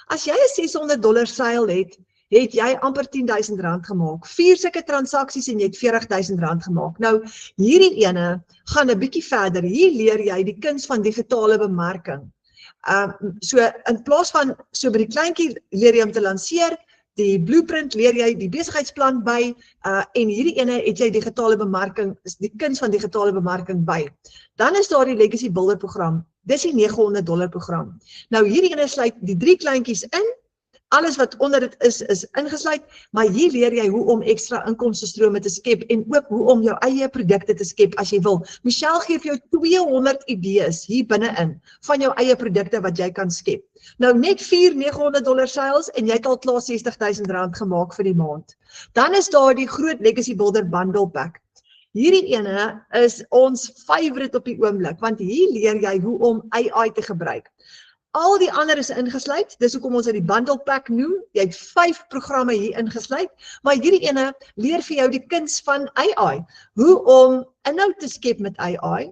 As jy 'n $600 sale het jy amper R10,000 gemaak. 4 sulke transaksies en jy het R40,000 gemaak. Nou, hierdie ene gaan 'n bietjie verder. Hier leer jy die kuns van digitale bemarking. So in plaas van so by die kleintjie leer jy om te lanseer, die Blueprint leer jy die besigheidsplan by, en hierdie ene het jy digitale bemarking, die kuns van digitale bemarking by. Dan is daar die Legacy Builder program. Dis die $900 program. Nou hierdie ene sluit die 3 kleintjies in. Alles wat onder dit is ingesluit, maar hier leer jy hoe om ekstra inkomstestrome te skep en ook hoe om jou eie produkte te skep as jy wil. Michelle gee vir jou 200 idees hier binne-in van jou eie produkte wat jy kan skep. Nou net 4 $900 sales en jy het al klaar R60,000 gemaak vir die maand. Dan is daar die groot Legacy Builder Bundle Pack. Hierdie ene is ons favorite op die oomblik, want hier leer jy hoe om AI te gebruik. Al die ander is ingesluit, dis hoekom ons dit die bundle pack noem, jy het 5 programme hier ingesluit, maar hierdie ene leer vir jou die kuns van AI, hoe om inhoud te skep met AI,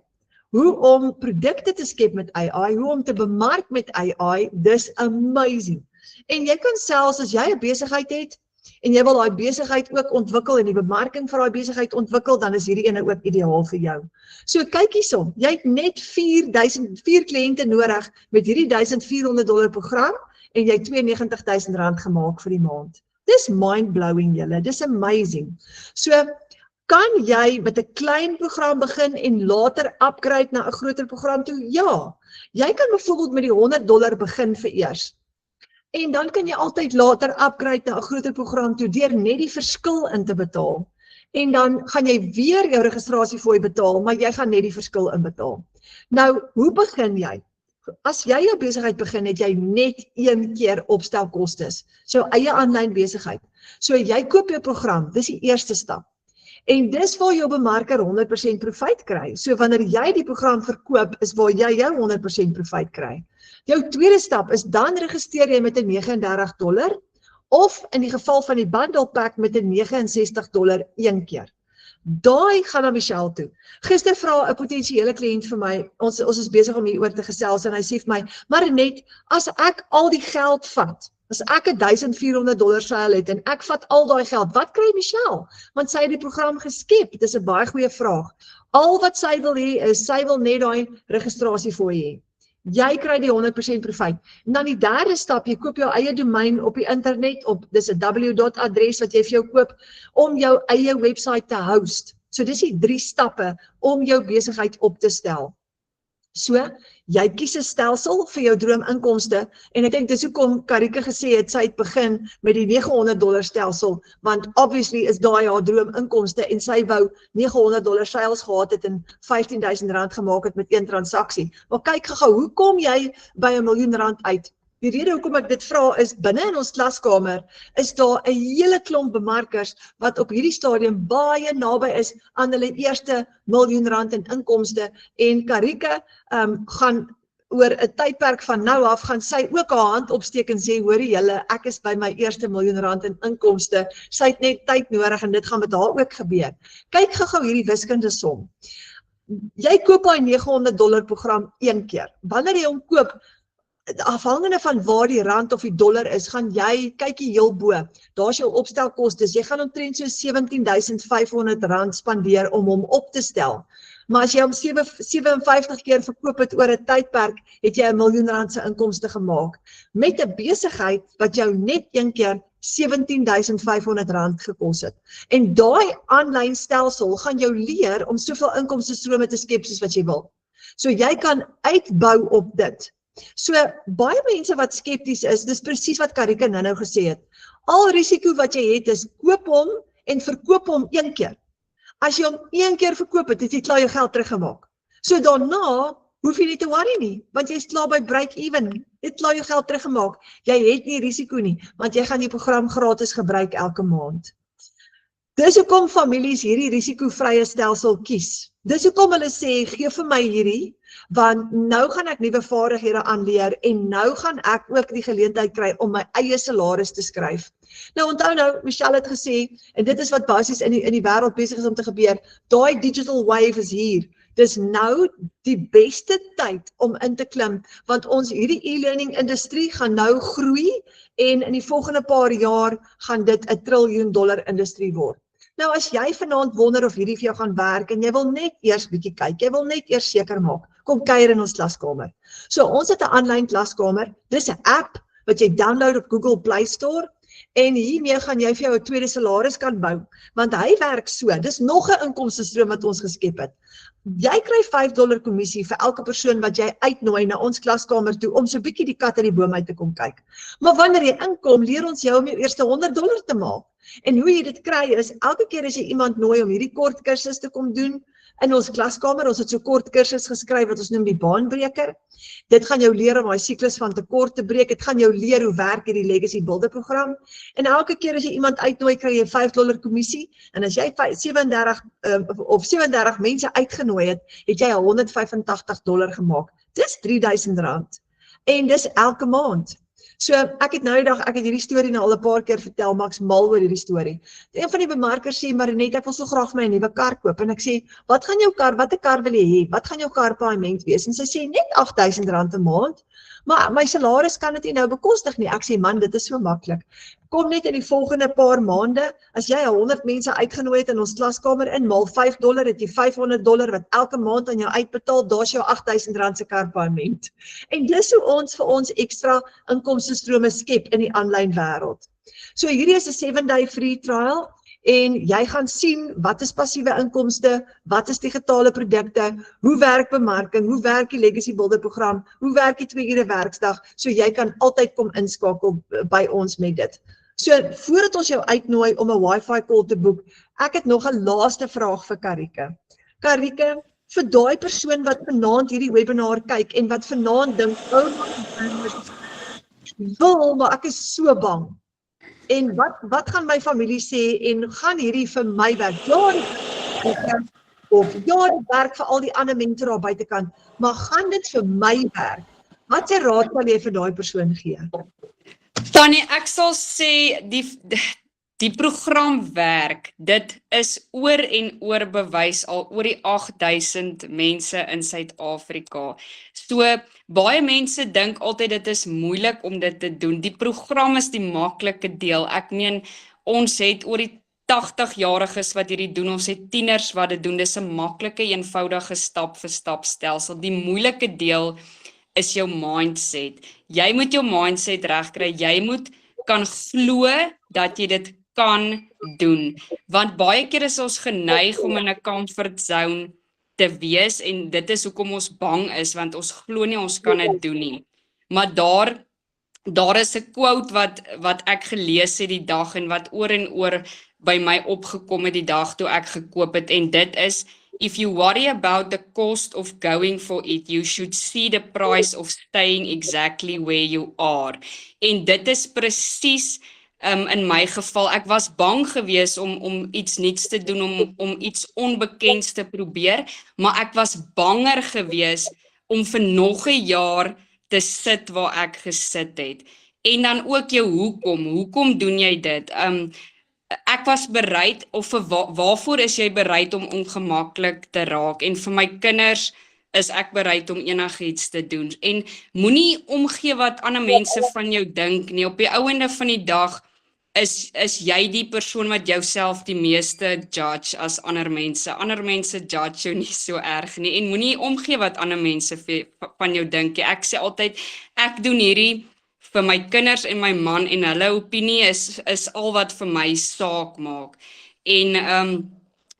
hoe om produkte te skep met AI, hoe om te bemark met AI, dis amazing. En jy kan selfs, as jy 'n besigheid het, en jy wil daai besigheid ook ontwikkel en die bemarking vir daai besigheid ontwikkel, dan is hierdie ene ook ideaal vir jou. So kyk hiersom, jy het net 4 kliënte nodig met hierdie $1,400 program en jy het R92,000 gemaak vir die maand. Dis mind-blowing julle, dis amazing. So kan jy met 'n klein program begin en later upgrade na 'n groter program toe? Ja, jy kan byvoorbeeld met die $100 begin vir eers. En dan kan jy altyd later upgrade na 'n groter program toe deur net die verskil in te betaal. En dan gaan jy weer jou registrasiefooi betaal, maar jy gaan net die verskil inbetaal. Nou, hoe begin jy? As jy jou besigheid begin, het jy net 1 keer opstelkostes, jou eie aanlyn besigheid. So jy koop jou program, dis die eerste stap. En dis waar jou bemarker 100% profijt kry. So wanneer jy die program verkoop, is waar jy jou 100% profijt kry. Jou tweede stap is dan registreer jy met 'n $39 of in die geval van die bundle pack met 'n $69 een keer. Daai gaan na Michelle toe. Gister vra 'n potensiële kliënt vir my, ons is besig om hieroor te gesels en hy sê vir my, maar net as ek al die geld vat, as ek $1,400 sale het en ek vat al daai geld, wat kry Michelle? Want sy het die program geskep. Dit is 'n baie goeie vraag. Al wat sy wil hê is, sy wil net daai registrasiefooi hê. Jy kry die 100% profijt. En dan die derde stap, jy koop jou eie domein op die internet, dis 'n w.adres wat jy vir jou koop, om jou eie website te host. So dis die 3 stappe om jou besigheid op te stel. So, jy kies 'n stelsel vir jou droominkomste, en ek dink dis hoekom Karike gesê het, sy het begin met die $900 stelsel, want obviously is daai haar droominkomste, en sy wou $900 sales gehad het en R15,000 gemaak het met 1 transaksie. Maar kyk gou, hoe kom jy by R1 miljoen uit? Die rede hoekom ek dit vra is, binne in ons klaskamer is daar 'n hele klomp bemarkers wat op hierdie stadium baie naby is aan hulle eerste R1 miljoen in inkomste, en Karike gaan oor 'n tydperk van nou af gaan sy ook haar hand opsteek en sê, hoorie julle, ek is by my eerste R1 miljoen in inkomste, sy het net tyd nodig en dit gaan met haar ook gebeur. Kyk gou hierdie wiskunde som. Jy koop daai $900 program een keer. Wanneer jy hom koop, afhangende van waar die rand of die dollar is, gaan jy, kyk hier heel bo, daar's jou opstelkostes, jy gaan omtrent so R17.500 spandeer om hom op te stel. Maar as jy hom 57 keer verkoop het oor 'n tydperk, het jy R1 miljoen se inkomste gemaak. Met 'n besigheid wat jou net een keer R17.500 gekos het. En daai aanlyn stelsel gaan jou leer om soveel inkomstestrome te skep soos wat jy wil. So jy kan uitbou op dit. So baie mense wat skepties is, dis presies wat Karika nou gesê het. Al risiko wat jy het is koop hom en verkoop hom een keer. As jy hom een keer verkoop het, het jy klaar jou geld teruggemaak. So daarna hoef jy nie te worry nie, want jy is klaar by break-even. Jy het klaar jou geld teruggemaak. Jy het nie risiko nie, want jy gaan die program gratis gebruik elke maand. Dis hoekom families hierdie risikovrye stelsel kies. Dis hoekom hulle sê, gee vir my hierdie, want nou gaan ek nuwe vaardighede aanleer en nou gaan ek ook die geleentheid kry om my eie salaris te skryf. Nou onthou nou, Michelle het gesê, en dit is wat basies in die wêreld besig is om te gebeur, daai digital wave is hier. Dis nou die beste tyd om in te klim, want ons hierdie e-learning industrie gaan nou groei en in die volgende paar jaar gaan dit 'n $1 triljoen industrie word. Nou as jy vanaand wonder of hierdie vir jou gaan werk en jy wil net eers bietjie kyk, jy wil net eers seker maak, kom kuier in ons klaskamer. So ons het 'n aanlyn klaskamer, dis 'n app wat jy download op Google Play Store en hiermee gaan jy vir jou 'n tweede salaris kan bou, want hy werk so, dis nog 'n inkomstestroom wat ons geskep het. Jy kry $5 kommissie vir elke persoon wat jy uitnooi na ons klaskamer toe om so 'n bietjie die kat uit die boom uit te kom kyk. Maar wanneer jy inkom, leer ons jou om jou eerste $100 te maak. En hoe jy dit kry is, elke keer as jy iemand nooi om hierdie kort kursus te kom doen in ons klaskamer, ons het so kort kursus geskryf wat ons noem die baanbreker. Dit gaan jou leer om daai siklus van tekort te breek, dit gaan jou leer hoe werk hierdie Legacy Builder program. En elke keer as jy iemand uitnooi, kry jy $5 kommissie, en as jy 37 mense uitgenooi het, het jy $185 gemaak. Dis R3.000. En dis elke maand. So ek het nou die dag, ek het hierdie storie nou al 'n paar keer vertel, maar ek's mal oor hierdie storie. Een van die bemarkers sê, Marinette, ek wil so graag my 'n nuwe kar koop. En ek sê, wat gaan jou kar, watter kar wil jy hê? Wat gaan jou kar paaiement wees? En sy sê, net R8.000 'n maand. Maar my salaris kan dit nie nou bekostig nie. Ek sê, man, dit is so maklik. Kom net in die volgende paar maande, as jy 100 mense uitgenooi het in ons klaskamer in, maal $5, het jy $500 wat elke maand aan jou uitbetaal, daar's jou R8.000 se karpaaiement. En dis hoe ons vir ons ekstra inkomstestrome skep in die aanlyn wêreld. So hierdie is 'n 7-day free trial. En jy gaan sien wat is passiewe inkomste, wat is digitale produkte, hoe werk bemarking, hoe werk die Legacy Builder program, hoe werk die 2 ure werksdag, so jy kan altyd kom inskakel by ons met dit. So voordat ons jou uitnooi om 'n Wi-Fi call te boek, ek het nog 'n laaste vraag vir Karika. Karika, vir daai persoon wat vanaand hierdie webinar kyk en wat vanaand dink, maar ek is so bang. En wat gaan my familie sê en gaan hierdie vir my werk? Ja, dit werk vir al die ander mense daar buitekant, maar gaan dit vir my werk? Wat se raad sal jy vir daai persoon gee?
Tannie, ek sal sê die program werk. Dit is oor en oor bewys al oor die 8000 mense in Suid-Afrika. So baie mense dink altyd dit is moeilik om dit te doen. Die program is die maklike deel. Ek meen, ons het oor die 80-jariges wat hierdie doen, ons het tieners wat dit doen. Dis 'n maklike, eenvoudige stap-vir-stap stelsel. Die moeilike deel is jou mindset. Jy moet jou mindset regkry. Jy moet kan glo dat jy dit kan doen. Want baie keer is ons geneig om in 'n comfort zone te wees en dit is hoekom ons bang is, want ons glo nie ons kan dit doen nie. Maar daar is 'n quote wat ek gelees het die dag en wat oor en oor by my opgekom het die dag toe ek gekoop het, en dit is: if you worry about the cost of going for it, you should see the price of staying exactly where you are. En dit is presies in my geval. Ek was bang geweest om iets nuuts te doen, om iets onbekends te probeer, maar ek was banger geweest om vir nog 'n jaar te sit waar ek gesit het. En dan ook jou hoekom doen jy dit? Ek was bereid, of vir waarvoor is jy bereid om ongemaklik te raak? En vir my kinders is ek bereid om enigiets te doen. En moenie omgee wat ander mense van jou dink nie. Op die ou einde van die dag is jy die persoon wat jouself die meeste judge as ander mense. Ander mense judge jou nie so erg nie. En moenie omgee wat ander mense van jou dink nie. Ek sê altyd, ek doen hierdie vir my kinders en my man, en hulle opinie is al wat vir my saak maak. En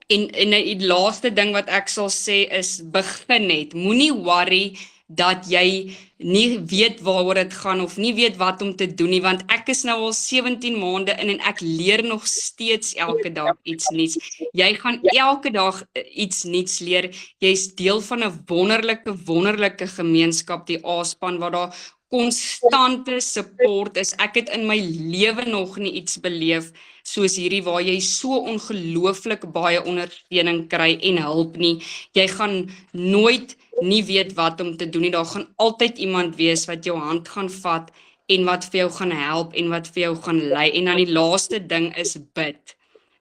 die laaste ding wat ek sal sê is, begin net. Moenie worry dat jy nie weet waaroor dit gaan of nie weet wat om te doen nie, want ek is nou al 17 maande in en ek leer nog steeds elke dag iets nuuts. Jy gaan elke dag iets nuuts leer. Jy's deel van 'n wonderlike gemeenskap, die A-span, waar daar konstante support is. Ek het in my lewe nog nie iets beleef soos hierdie waar jy so ongelooflik baie ondersteuning kry en hulp nie. Jy gaan nooit nie weet wat om te doen nie. Daar gaan altyd iemand wees wat jou hand gaan vat en wat vir jou gaan help en wat vir jou gaan lei. En dan die laaste ding is bid.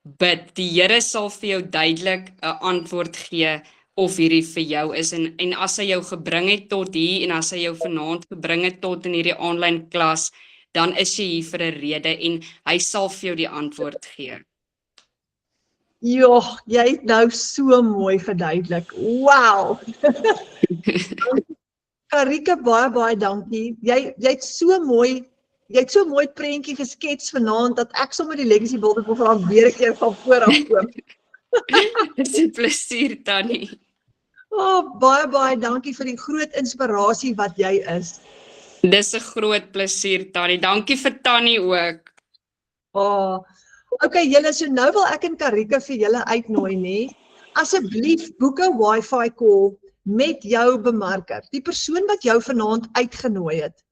Bid. Die Here sal vir jou duidelik 'n antwoord gee of hierdie vir jou is, en as hy jou gebring het tot hier, en as hy jou vanaand gebring het tot in hierdie online klas, dan is jy hier vir 'n rede, en hy sal vir jou die antwoord gee.
Joh, jy het nou so mooi verduidelik. Wow! Karika, baie dankie. Jy het so mooi prentjie geskets vanaand, dat ek sommer die Legacy Bilderprogram weer 'n keer van voor af koop.
Dis 'n plesier, Tannie.
Baie dankie vir die groot inspirasie wat jy is.
Dis 'n groot plesier, Tannie. Dankie vir Tannie ook.
Okay, julle, so nou wil ek en Karika vir julle uitnooi, nee. Asseblief boek 'n Wi-Fi call met jou bemarker, die persoon wat jou vanaand uitgenooi het.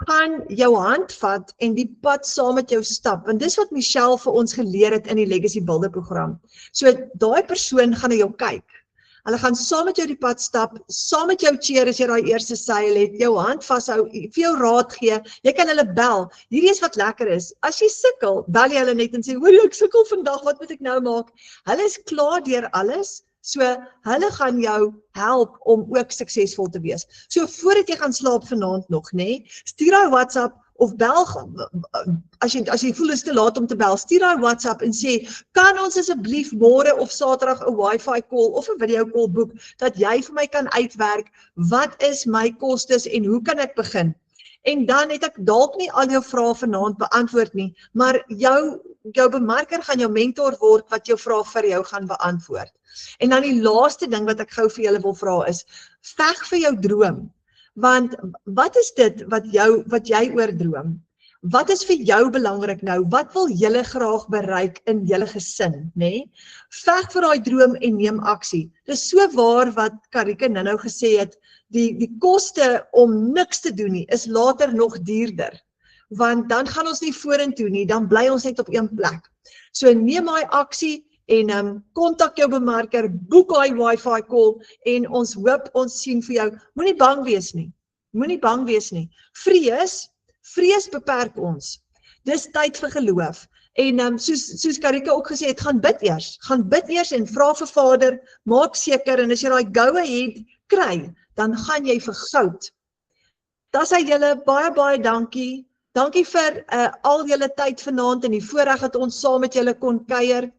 Gaan jou hand vat en die pad saam met jou stap, want dis wat Michelle vir ons geleer het in die Legacy Bilderprogram. So daai persoon gaan na jou kyk. Hulle gaan saam met jou die pad stap, saam met jou cheer as jy daai eerste seil het, jou hand vashou, vir jou raad gee. Jy kan hulle bel. Hierdie is wat lekker is. As jy sukkel, bel jy hulle net en sê, "Hoor jy, ek sukkel vandag, wat moet ek nou maak?" Hulle is klaar deur alles. So hulle gaan jou help om ook suksesvol te wees. So voordat jy gaan slaap vanaand nog, nee, stuur daai WhatsApp of bel, as jy voel is te laat om te bel, stuur daai WhatsApp en sê, kan ons asseblief môre of Saterdag 'n Wi-Fi call of 'n video call boek, dat jy vir my kan uitwerk, wat is my kostes en hoe kan ek begin? En dan het ek dalk nie al jou vrae vanaand beantwoord nie, maar jou bemarker gaan jou mentor word wat jou vrae vir jou gaan beantwoord. En dan die laaste ding wat ek gou vir julle wil vra is, veg vir jou droom. Want wat is dit wat jy oordroom? Wat is vir jou belangrik nou? Wat wil julle graag bereik in julle gesin, nê? Veg vir daai droom en neem aksie. Dis so waar wat Karika nou gesê het, die koste om niks te doen nie, is later nog duurder. Want dan gaan ons nie vorentoe nie, dan bly ons net op een plek. So neem daai aksie en kontak jou bemarker, boek daai Wi-Fi call en ons hoop ons sien vir jou. Moenie bang wees nie. Moenie bang wees nie. Vrees beperk ons. Dis tyd vir geloof. En soos Karika ook gesê het, gaan bid eers en vra vir Vader, maak seker, en as jy daai go-ahead kry, dan gaan jy vir goud. Das hy julle baie dankie. Dankie vir al julle tyd vanaand en die voorreg dat ons saam met julle kon kuier.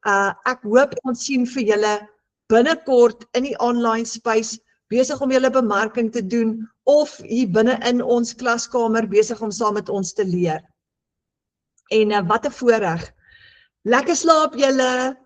Ek hoop ons sien vir julle binnekort in die online space, besig om julle bemarking te doen, of hier binne in ons klaskamer besig om saam met ons te leer. En wat 'n voorreg. Lekker slaap julle.